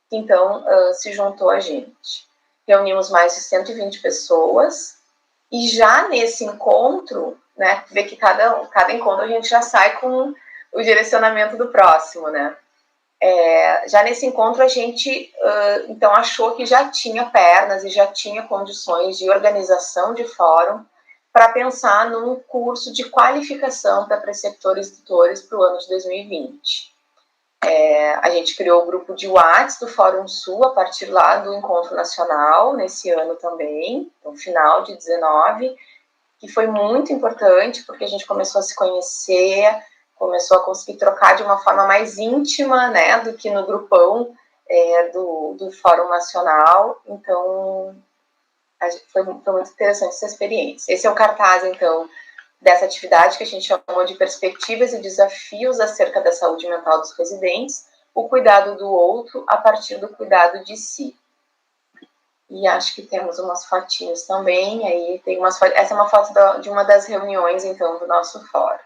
que então se juntou a gente. Reunimos mais de 120 pessoas, e já nesse encontro, né, vê que cada encontro a gente já sai com o direcionamento do próximo, né? Já nesse encontro a gente, então, achou que já tinha pernas e já tinha condições de organização de fórum para pensar num curso de qualificação para preceptores e tutores para o ano de 2020. A gente criou o grupo de WhatsApp do Fórum Sul a partir lá do Encontro Nacional, nesse ano também, no final de 19, que foi muito importante, porque a gente começou a se conhecer, começou a conseguir trocar de uma forma mais íntima, né, do que no grupão do Fórum Nacional. Então, foi muito interessante essa experiência. Esse é o cartaz, então, dessa atividade que a gente chamou de perspectivas e desafios acerca da saúde mental dos residentes, o cuidado do outro a partir do cuidado de si. E acho que temos umas fotinhas também, aí tem umas fotos, essa é uma foto de uma das reuniões, então, do nosso fórum.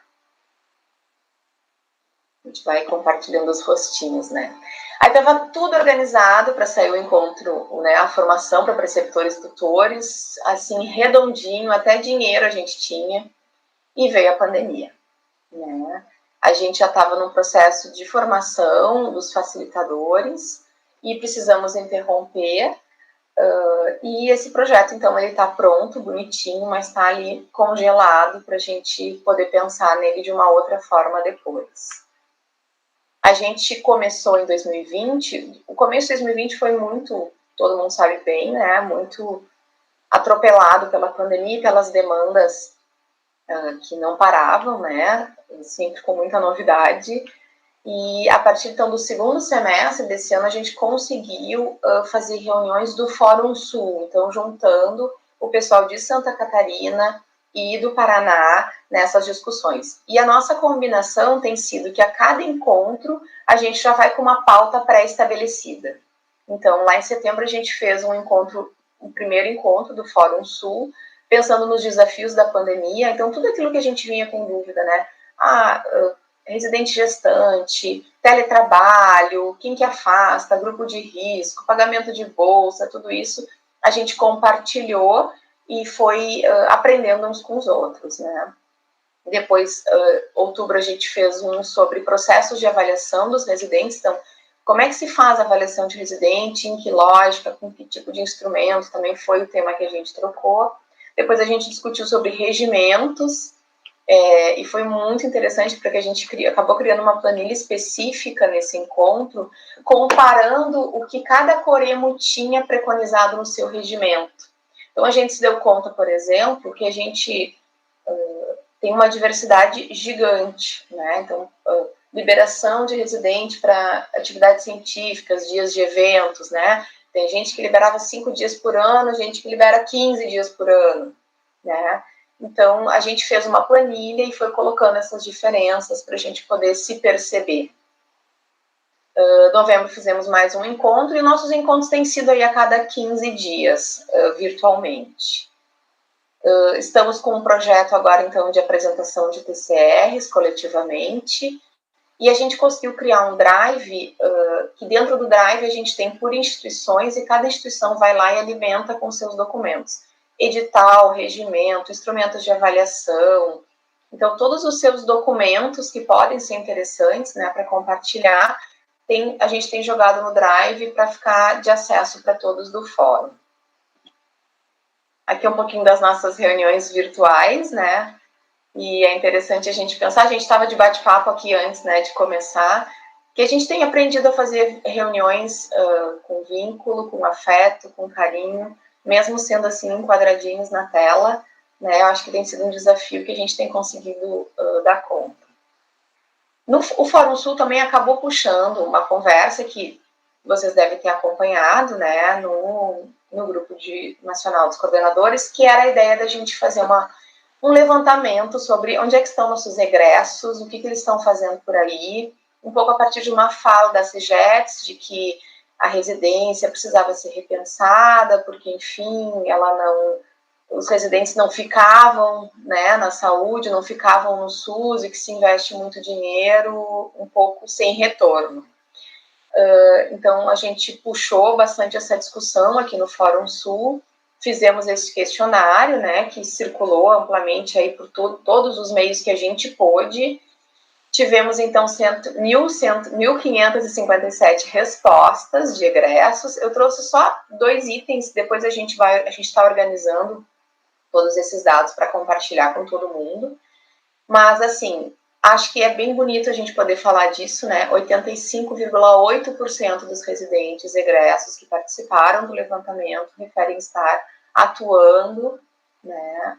A gente vai compartilhando os rostinhos, né? Aí estava tudo organizado para sair o encontro, né, a formação para preceptores e tutores, assim, redondinho, até dinheiro a gente tinha, e veio a pandemia, né? A gente já estava num processo de formação dos facilitadores e precisamos interromper, e esse projeto, então, ele está pronto, bonitinho, mas está ali congelado para a gente poder pensar nele de uma outra forma depois. A gente começou em 2020, o começo de 2020 foi muito, todo mundo sabe bem, né, muito atropelado pela pandemia e pelas demandas que não paravam, né, sempre com muita novidade, e a partir, então, do segundo semestre desse ano, a gente conseguiu fazer reuniões do Fórum Sul, então, juntando o pessoal de Santa Catarina e do Paraná nessas discussões. E a nossa combinação tem sido que a cada encontro a gente já vai com uma pauta pré-estabelecida. Então, lá em setembro a gente fez um primeiro encontro do Fórum Sul, pensando nos desafios da pandemia. Então, tudo aquilo que a gente vinha com dúvida, né? Residente gestante, teletrabalho, quem que afasta, grupo de risco, pagamento de bolsa, tudo isso a gente compartilhou e foi aprendendo uns com os outros, né? Depois, outubro, a gente fez um sobre processos de avaliação dos residentes. Então, como é que se faz a avaliação de residente, em que lógica, com que tipo de instrumento, também foi o tema que a gente trocou. Depois a gente discutiu sobre regimentos, e foi muito interessante, porque a gente acabou criando uma planilha específica nesse encontro, comparando o que cada coremo tinha preconizado no seu regimento. Então, a gente se deu conta, por exemplo, que a gente tem uma diversidade gigante, né? Então, liberação de residente para atividades científicas, dias de eventos, né? Tem gente que liberava 5 dias por ano, gente que libera 15 dias por ano, né? Então, a gente fez uma planilha e foi colocando essas diferenças para a gente poder se perceber. Novembro fizemos mais um encontro, e nossos encontros têm sido aí a cada 15 dias, virtualmente. Estamos com um projeto agora, então, de apresentação de TCRs coletivamente, e a gente conseguiu criar um drive, que dentro do drive a gente tem por instituições, e cada instituição vai lá e alimenta com seus documentos. Edital, regimento, instrumentos de avaliação. Então, todos os seus documentos que podem ser interessantes, né, para compartilhar, a gente tem jogado no Drive para ficar de acesso para todos do fórum. Aqui um pouquinho das nossas reuniões virtuais, né? E é interessante a gente pensar, a gente estava de bate-papo aqui antes, né, de começar, que a gente tem aprendido a fazer reuniões com vínculo, com afeto, com carinho, mesmo sendo assim enquadradinhos na tela, né? Eu acho que tem sido um desafio que a gente tem conseguido dar conta. O Fórum Sul também acabou puxando uma conversa que vocês devem ter acompanhado, né, no grupo nacional dos coordenadores, que era a ideia da gente fazer um levantamento sobre onde é que estão nossos egressos, o que eles estão fazendo por aí, um pouco a partir de uma fala da CIGETS, de que a residência precisava ser repensada, porque, enfim, os residentes não ficavam, né, na saúde, não ficavam no SUS, e que se investe muito dinheiro, um pouco sem retorno. Então, a gente puxou bastante essa discussão aqui no Fórum Sul, fizemos esse questionário, né, que circulou amplamente aí por todos os meios que a gente pôde. Tivemos, então, 1.557 respostas de egressos. Eu trouxe só 2 itens, depois a gente está organizando todos esses dados para compartilhar com todo mundo. Mas, assim, acho que é bem bonito a gente poder falar disso, né? 85,8% dos residentes egressos que participaram do levantamento referem estar atuando, né,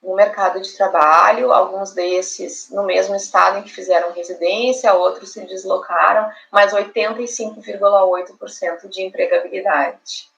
no mercado de trabalho, alguns desses no mesmo estado em que fizeram residência, outros se deslocaram, mas 85,8% de empregabilidade.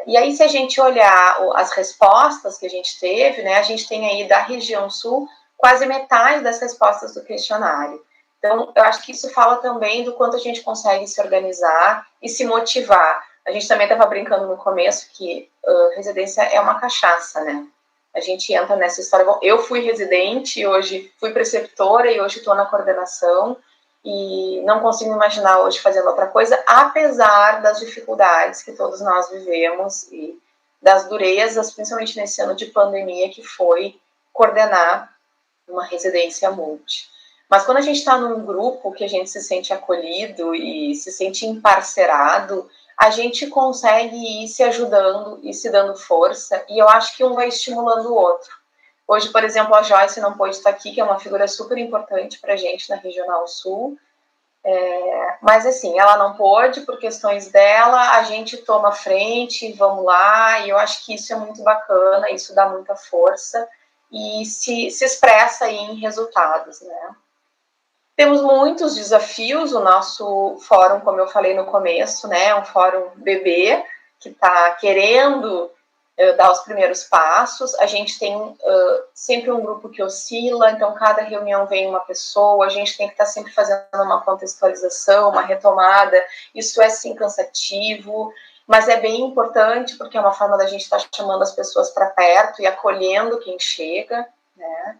E aí, se a gente olhar as respostas que a gente teve, né, a gente tem aí da região sul quase metade das respostas do questionário. Então, eu acho que isso fala também do quanto a gente consegue se organizar e se motivar. A gente também estava brincando no começo que residência é uma cachaça, né? A gente entra nessa história. Bom, eu fui residente, hoje fui preceptora e hoje estou na coordenação e não consigo imaginar hoje fazendo outra coisa, apesar das dificuldades que todos nós vivemos e das durezas, principalmente nesse ano de pandemia, que foi coordenar uma residência multi. Mas quando a gente está num grupo que a gente se sente acolhido e se sente emparcerado, a gente consegue ir se ajudando e se dando força, e eu acho que um vai estimulando o outro. Hoje, por exemplo, a Joyce não pôde estar aqui, que é uma figura super importante para a gente na Regional Sul, mas assim, ela não pôde por questões dela, a gente toma frente, vamos lá, e eu acho que isso é muito bacana, isso dá muita força, e se expressa aí em resultados, né? Temos muitos desafios, o nosso fórum, como eu falei no começo, né, é um fórum bebê, que está querendo dar os primeiros passos. A gente tem sempre um grupo que oscila, então cada reunião vem uma pessoa, a gente tem que estar sempre fazendo uma contextualização, uma retomada. Isso é sim cansativo, mas é bem importante, porque é uma forma da gente estar chamando as pessoas para perto e acolhendo quem chega, né?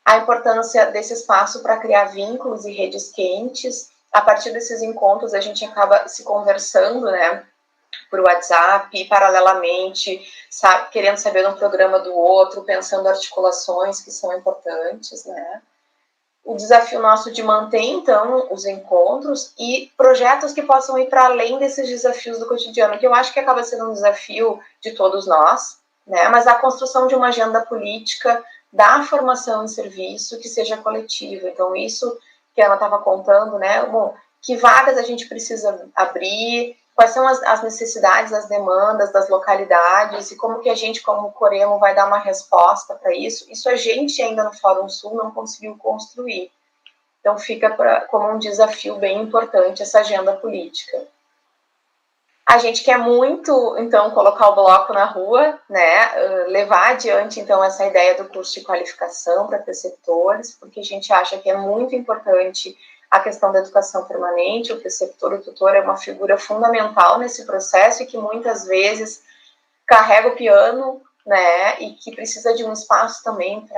A importância desse espaço para criar vínculos e redes quentes. A partir desses encontros, a gente acaba se conversando, né, por WhatsApp, e paralelamente, querendo saber um programa do outro, pensando articulações que são importantes, né. O desafio nosso de manter, então, os encontros e projetos que possam ir para além desses desafios do cotidiano, que eu acho que acaba sendo um desafio de todos nós, né, mas a construção de uma agenda política da formação em serviço que seja coletiva. Então, isso que a Ana estava contando, né, bom, que vagas a gente precisa abrir, quais são as necessidades, as demandas das localidades e como que a gente, como Coremo, vai dar uma resposta para isso. Isso a gente ainda no Fórum Sul não conseguiu construir. Então, fica como um desafio bem importante essa agenda política. A gente quer muito, então, colocar o bloco na rua, né, levar adiante, então, essa ideia do curso de qualificação para preceptores, porque a gente acha que é muito importante a questão da educação permanente. O preceptor, o tutor, é uma figura fundamental nesse processo e que muitas vezes carrega o piano, né, e que precisa de um espaço também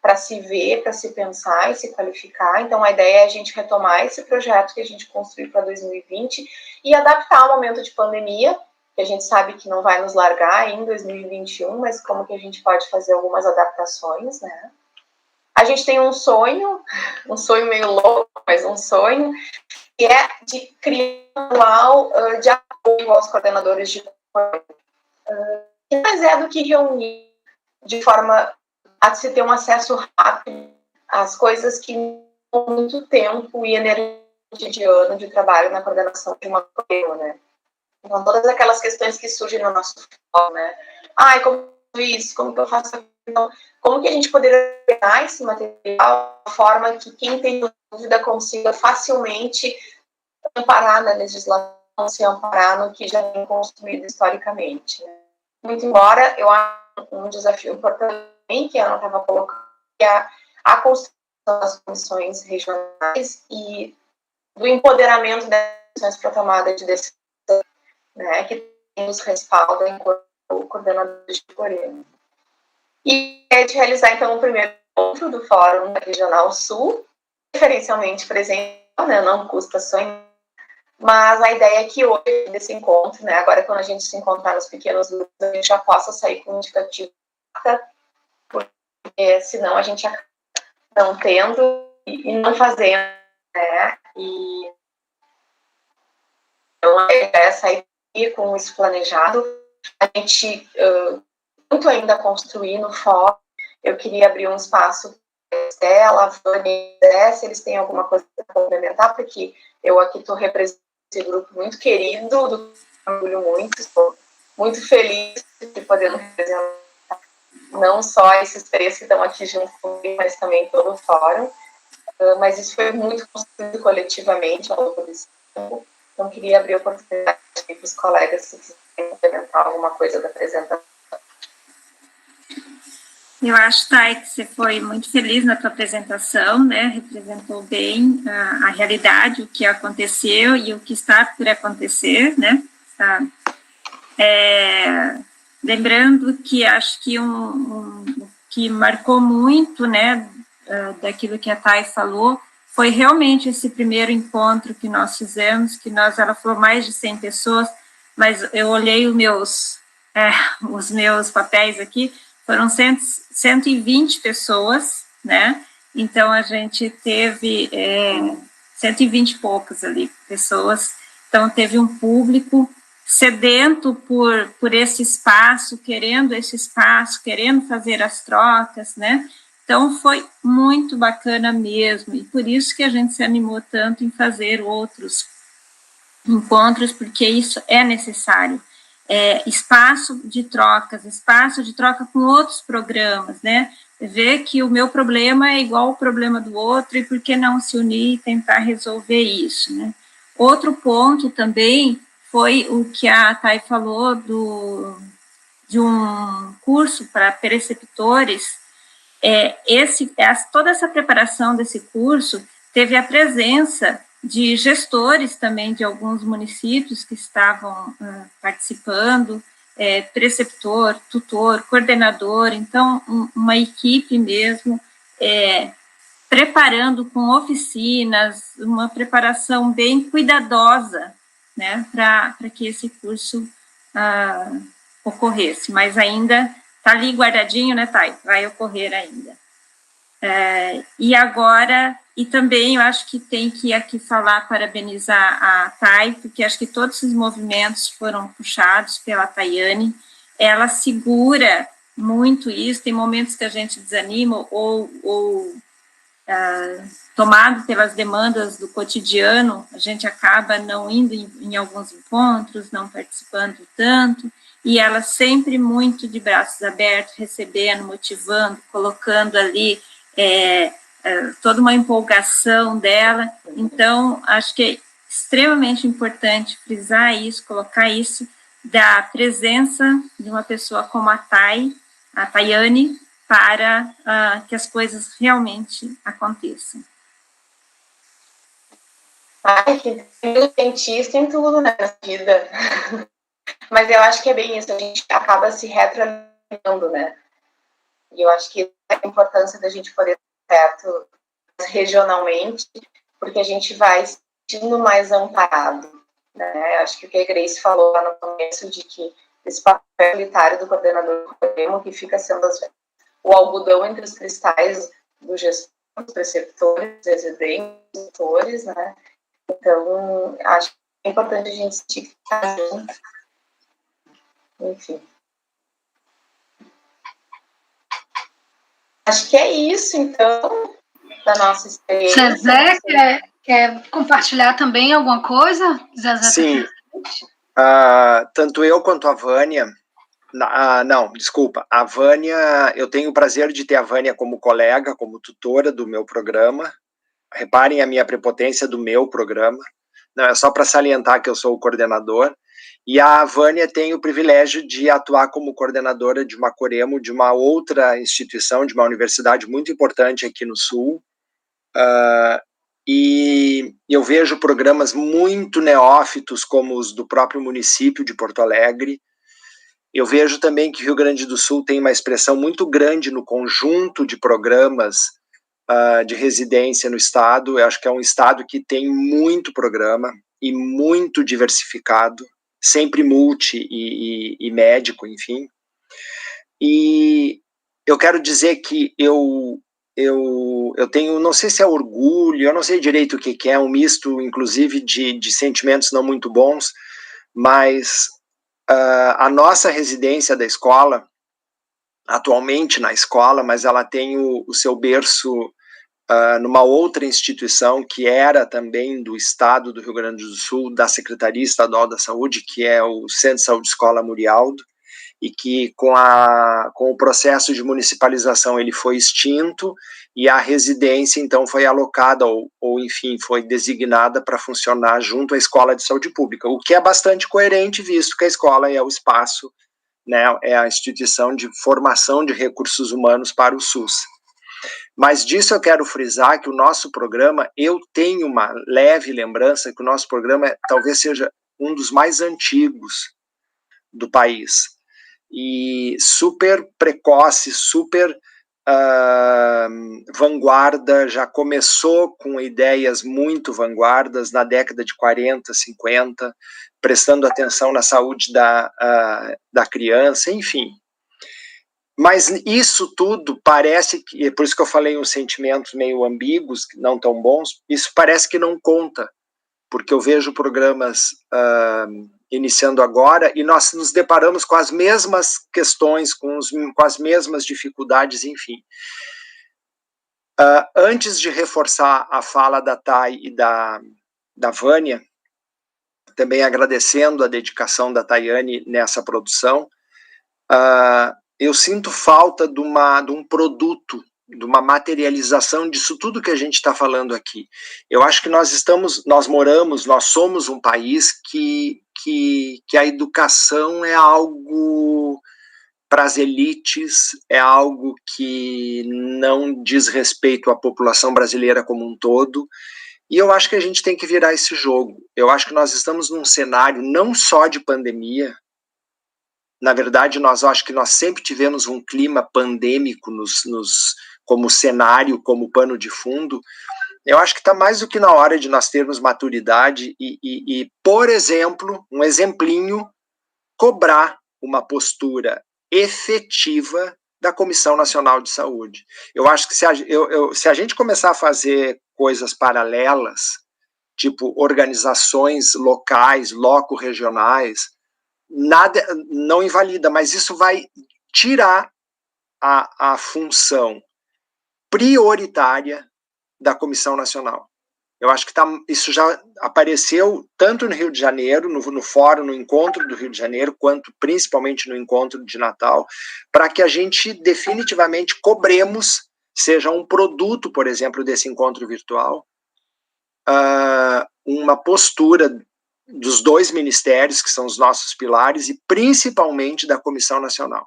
para se ver, para se pensar e se qualificar. Então, a ideia é a gente retomar esse projeto que a gente construiu para 2020 e adaptar ao momento de pandemia, que a gente sabe que não vai nos largar em 2021, mas como que a gente pode fazer algumas adaptações, né? A gente tem um sonho meio louco, mas um sonho, que é de criar um manual de apoio aos coordenadores de que mais é do que reunir de forma a se ter um acesso rápido às coisas que com muito tempo e energia cotidiana de trabalho na coordenação de uma coisa, né? Então, todas aquelas questões que surgem no nosso fórum, né? Ai, como isso? Como que eu faço? Então, como que a gente poderia pegar esse material de forma que quem tem dúvida consiga facilmente amparar na legislação, se amparar no que já vem construído historicamente, né? Muito embora eu acho um desafio importante que a Ana estava colocando, que é a construção das comissões regionais e do empoderamento das comissões para tomada de decisão, né, que nos respalda enquanto coordenadores de Coremo. E é de realizar, então, o primeiro encontro do Fórum Regional Sul, preferencialmente presencial, né, não custa sonhar, mas a ideia é que hoje, desse encontro, né, agora quando a gente se encontrar nos pequenos grupos, a gente já possa sair com um indicativo, porque senão a gente acaba não tendo e não fazendo, né, e então a ideia é sair com isso planejado. A gente muito ainda a construir no fórum. Eu queria abrir um espaço dela, a Vânia, se eles têm alguma coisa para complementar, porque eu aqui estou representando esse grupo muito querido, do que orgulho muito, estou muito feliz de poder representar não só esses três que estão aqui junto comigo, mas também todo o fórum. Mas isso foi muito construído coletivamente ao longo desse tempo. Então, queria abrir a oportunidade para os colegas se quiserem complementar alguma coisa da apresentação. Eu acho, Thay, que você foi muito feliz na tua apresentação, né? Representou bem a realidade, o que aconteceu e o que está por acontecer, né? Tá. Lembrando que acho que que marcou muito, né, daquilo que a Thay falou, foi realmente esse primeiro encontro que nós fizemos, ela falou mais de 100 pessoas, mas eu olhei os meus papéis aqui, foram 120 pessoas, né, então a gente teve 120 e poucas ali pessoas, então teve um público sedento por esse espaço, querendo fazer as trocas, né? Então, foi muito bacana mesmo, e por isso que a gente se animou tanto em fazer outros encontros, porque isso é necessário. Espaço de troca com outros programas, né? Ver que o meu problema é igual ao problema do outro, e por que não se unir e tentar resolver isso, né? Outro ponto também foi o que a Thay falou de um curso para preceptores. Toda essa preparação desse curso teve a presença de gestores também de alguns municípios que estavam participando, preceptor, tutor, coordenador, então uma equipe mesmo, preparando com oficinas, uma preparação bem cuidadosa, né, para que esse curso ocorresse, mas ainda está ali guardadinho, né, Thay? Vai ocorrer ainda. E também eu acho que tem que aqui parabenizar a Thay, porque acho que todos esses movimentos foram puxados pela Thayane, ela segura muito isso, tem momentos que a gente desanima ou tomado pelas demandas do cotidiano, a gente acaba não indo em alguns encontros, não participando tanto, e ela sempre muito de braços abertos, recebendo, motivando, colocando ali toda uma empolgação dela. Então, acho que é extremamente importante frisar isso, colocar isso, da presença de uma pessoa como a Thayane, para que as coisas realmente aconteçam. Ai, que cientista em tudo nessa vida. Mas eu acho que é bem isso, a gente acaba se retroalimentando, né? E eu acho que é a importância da gente poder estar perto regionalmente, porque a gente vai se sentindo mais amparado, né? Acho que o que a Grace falou lá no começo, de que esse papel solitário do coordenador que fica sendo o algodão entre os cristais do gestor, dos preceptores, dos residentes, né? Então, acho que é importante a gente se ficar junto. Enfim. Acho que é isso, então, da nossa experiência. Zezé, quer compartilhar também alguma coisa? Zezé, sim. Tanto eu quanto a Vânia... não, desculpa. A Vânia, eu tenho o prazer de ter a Vânia como colega, como tutora do meu programa. Reparem a minha prepotência do meu programa. Não, é só para salientar que eu sou o coordenador. E a Vânia tem o privilégio de atuar como coordenadora de uma Coremo, de uma outra instituição, de uma universidade muito importante aqui no Sul. E eu vejo programas muito neófitos, como os do próprio município de Porto Alegre. Eu vejo também que Rio Grande do Sul tem uma expressão muito grande no conjunto de programas de residência no estado. Eu acho que é um estado que tem muito programa e muito diversificado, sempre multi e médico, enfim. E eu quero dizer que eu tenho, não sei se é orgulho, eu não sei direito o que é, um misto, inclusive, de sentimentos não muito bons, mas a nossa residência da escola, atualmente na escola, mas ela tem o seu berço numa outra instituição que era também do Estado do Rio Grande do Sul, da Secretaria Estadual da Saúde, que é o Centro de Saúde Escola Murialdo, e que com o processo de municipalização ele foi extinto, e a residência então foi alocada, ou enfim, foi designada para funcionar junto à Escola de Saúde Pública, o que é bastante coerente, visto que a escola é o espaço, né, é a instituição de formação de recursos humanos para o SUS. Mas disso eu quero frisar que o nosso programa, eu tenho uma leve lembrança que o nosso programa talvez seja um dos mais antigos do país, e super precoce, super vanguarda, já começou com ideias muito vanguardas na década de 40, 50, prestando atenção na saúde da criança, enfim. Mas isso tudo parece que, é por isso que eu falei uns sentimentos meio ambíguos, não tão bons, isso parece que não conta, porque eu vejo programas iniciando agora e nós nos deparamos com as mesmas questões, com as mesmas dificuldades, enfim. Antes de reforçar a fala da Thay e da Vânia, também agradecendo a dedicação da Tayane nessa produção, eu sinto falta de um produto, de uma materialização disso tudo que a gente está falando aqui. Eu acho que nós somos um país que a educação é algo para as elites, é algo que não diz respeito à população brasileira como um todo, e eu acho que a gente tem que virar esse jogo. Eu acho que nós estamos num cenário não só de pandemia. Na verdade, acho que nós sempre tivemos um clima pandêmico como cenário, como pano de fundo. Eu acho que está mais do que na hora de nós termos maturidade e, por exemplo, um exemplinho, cobrar uma postura efetiva da Comissão Nacional de Saúde. Eu acho que se a gente começar a fazer coisas paralelas, tipo organizações locais, loco-regionais, nada, não invalida, mas isso vai tirar a função prioritária da Comissão Nacional. Eu acho que isso já apareceu tanto no Rio de Janeiro, no fórum, no encontro do Rio de Janeiro, quanto principalmente no encontro de Natal, para que a gente definitivamente cobremos, seja um produto, por exemplo, desse encontro virtual, uma postura dos dois ministérios, que são os nossos pilares, e principalmente da Comissão Nacional.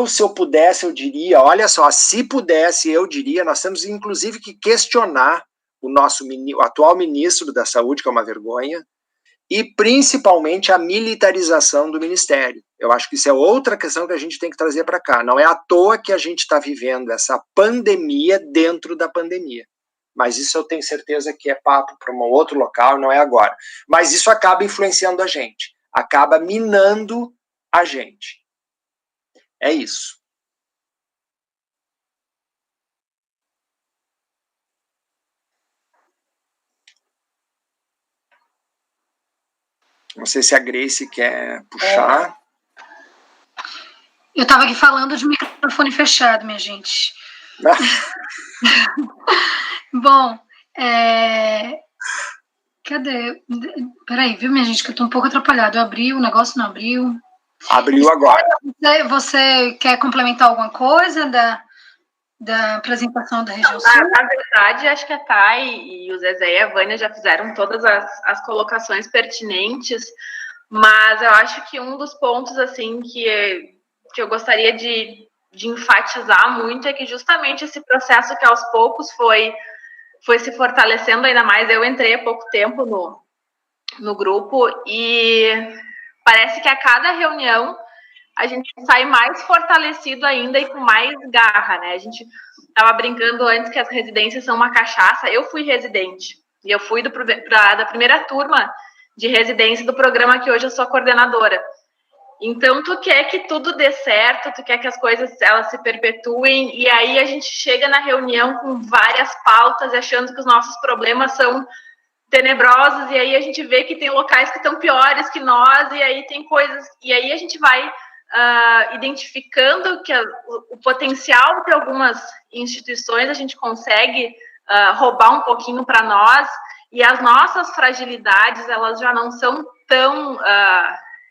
Se eu pudesse, eu diria, olha só, se pudesse, eu diria, nós temos inclusive que questionar o atual ministro da Saúde, que é uma vergonha, e principalmente a militarização do ministério. Eu acho que isso é outra questão que a gente tem que trazer para cá. Não é à toa que a gente está vivendo essa pandemia dentro da pandemia. Mas isso eu tenho certeza que é papo para um outro local, não é agora. Mas isso acaba influenciando a gente, acaba minando a gente. É isso. Não sei se a Grace quer puxar. Eu estava aqui falando de microfone fechado, minha gente. Bom, cadê? Peraí, viu, minha gente, que eu estou um pouco atrapalhada. Eu abri, o negócio não abriu. Abriu agora. Você quer complementar alguma coisa da apresentação da região sul? Na verdade, acho que a Thay e o Zezé e a Vânia já fizeram todas as colocações pertinentes, mas eu acho que um dos pontos assim que eu gostaria de enfatizar muito é que justamente esse processo que aos poucos foi se fortalecendo ainda mais. Eu entrei há pouco tempo no grupo e parece que a cada reunião a gente sai mais fortalecido ainda e com mais garra, né? A gente estava brincando antes que as residências são uma cachaça. Eu fui residente e eu fui da primeira turma de residência do programa que hoje eu sou coordenadora. Então, tu quer que tudo dê certo, tu quer que as coisas elas se perpetuem, e aí a gente chega na reunião com várias pautas, achando que os nossos problemas são tenebrosos, e aí a gente vê que tem locais que estão piores que nós, e aí tem coisas, e aí a gente vai identificando que o potencial de algumas instituições a gente consegue roubar um pouquinho para nós, e as nossas fragilidades, elas já não são tão...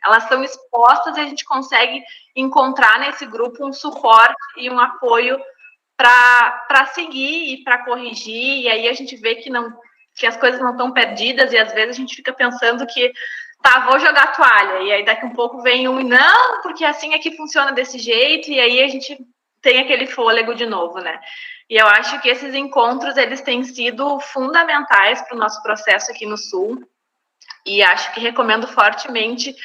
elas estão expostas, e a gente consegue encontrar nesse grupo um suporte e um apoio para seguir e para corrigir, e aí a gente vê que as coisas não estão perdidas, e às vezes a gente fica pensando que, tá, vou jogar a toalha, e aí daqui um pouco vem não, porque assim é que funciona desse jeito, e aí a gente tem aquele fôlego de novo, né? E eu acho que esses encontros, eles têm sido fundamentais para o nosso processo aqui no Sul, e acho que recomendo fortemente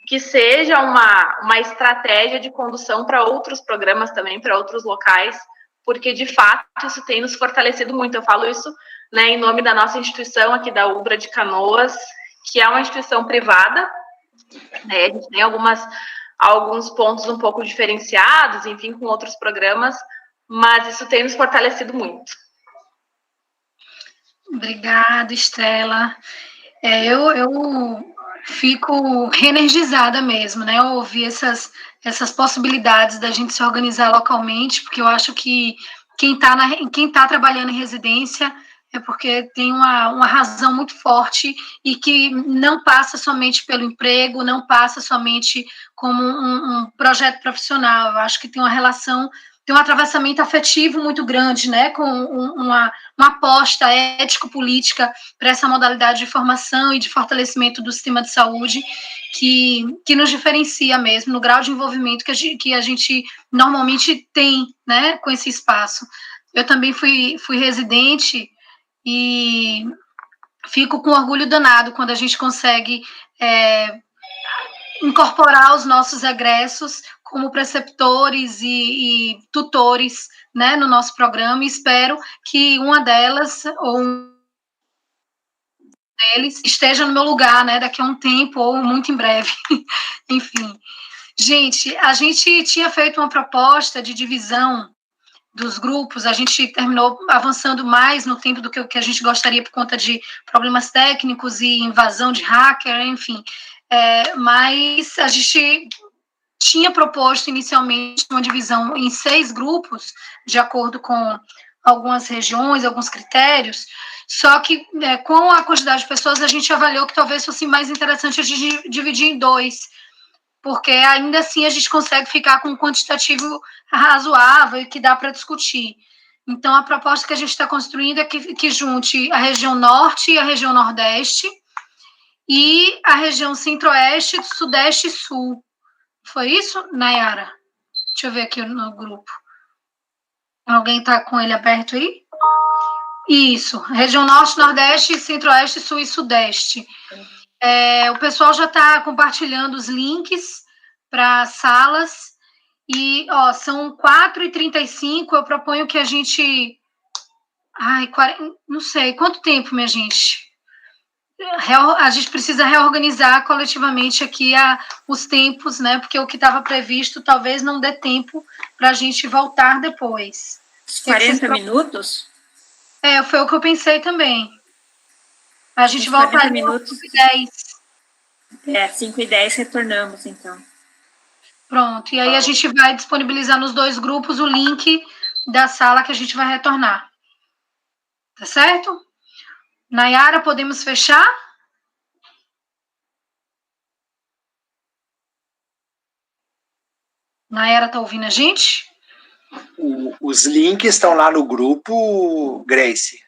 que seja uma estratégia de condução para outros programas também, para outros locais, porque, de fato, isso tem nos fortalecido muito. Eu falo isso, né, em nome da nossa instituição aqui da UBRA de Canoas, que é uma instituição privada, né, a gente tem alguns pontos um pouco diferenciados, enfim, com outros programas, mas isso tem nos fortalecido muito. Obrigada, Estela. Eu fico reenergizada mesmo, né, ao ouvir essas possibilidades da gente se organizar localmente, porque eu acho que quem tá trabalhando em residência é porque tem uma razão muito forte, e que não passa somente pelo emprego, não passa somente como um projeto profissional. Eu acho que tem uma relação, tem um atravessamento afetivo muito grande, né, com uma aposta ético-política para essa modalidade de formação e de fortalecimento do sistema de saúde, que nos diferencia mesmo no grau de envolvimento que a gente normalmente tem, né, com esse espaço. Eu também fui residente, e fico com orgulho danado quando a gente consegue incorporar os nossos egressos como preceptores e tutores, né, no nosso programa, e espero que uma delas ou um deles esteja no meu lugar, né, daqui a um tempo ou muito em breve. Enfim, gente, a gente tinha feito uma proposta de divisão dos grupos, a gente terminou avançando mais no tempo do que a gente gostaria por conta de problemas técnicos e invasão de hacker, enfim, mas a gente tinha proposto inicialmente uma divisão em 6 grupos, de acordo com algumas regiões, alguns critérios, só que com a quantidade de pessoas a gente avaliou que talvez fosse mais interessante a gente dividir em 2, porque ainda assim a gente consegue ficar com um quantitativo razoável e que dá para discutir. Então, a proposta que a gente está construindo é que junte a região norte e a região nordeste, e a região centro-oeste, sudeste e sul. Foi isso, Nayara? Deixa eu ver aqui no grupo. Alguém está com ele aberto aí? Isso, região norte, nordeste, centro-oeste, sul e sudeste. O pessoal já está compartilhando os links para salas, e são 4h35, eu proponho que a gente... não sei, quanto tempo, minha gente? A gente precisa reorganizar coletivamente aqui os tempos, né, porque o que estava previsto talvez não dê tempo para a gente voltar depois. 40 minutos? Foi o que eu pensei também. A gente volta às 5h10. 5h10 retornamos, então. Pronto, e aí a gente vai disponibilizar nos 2 grupos o link da sala que a gente vai retornar. Tá certo? Nayara, podemos fechar? Nayara, tá ouvindo a gente? Os links estão lá no grupo, Grace.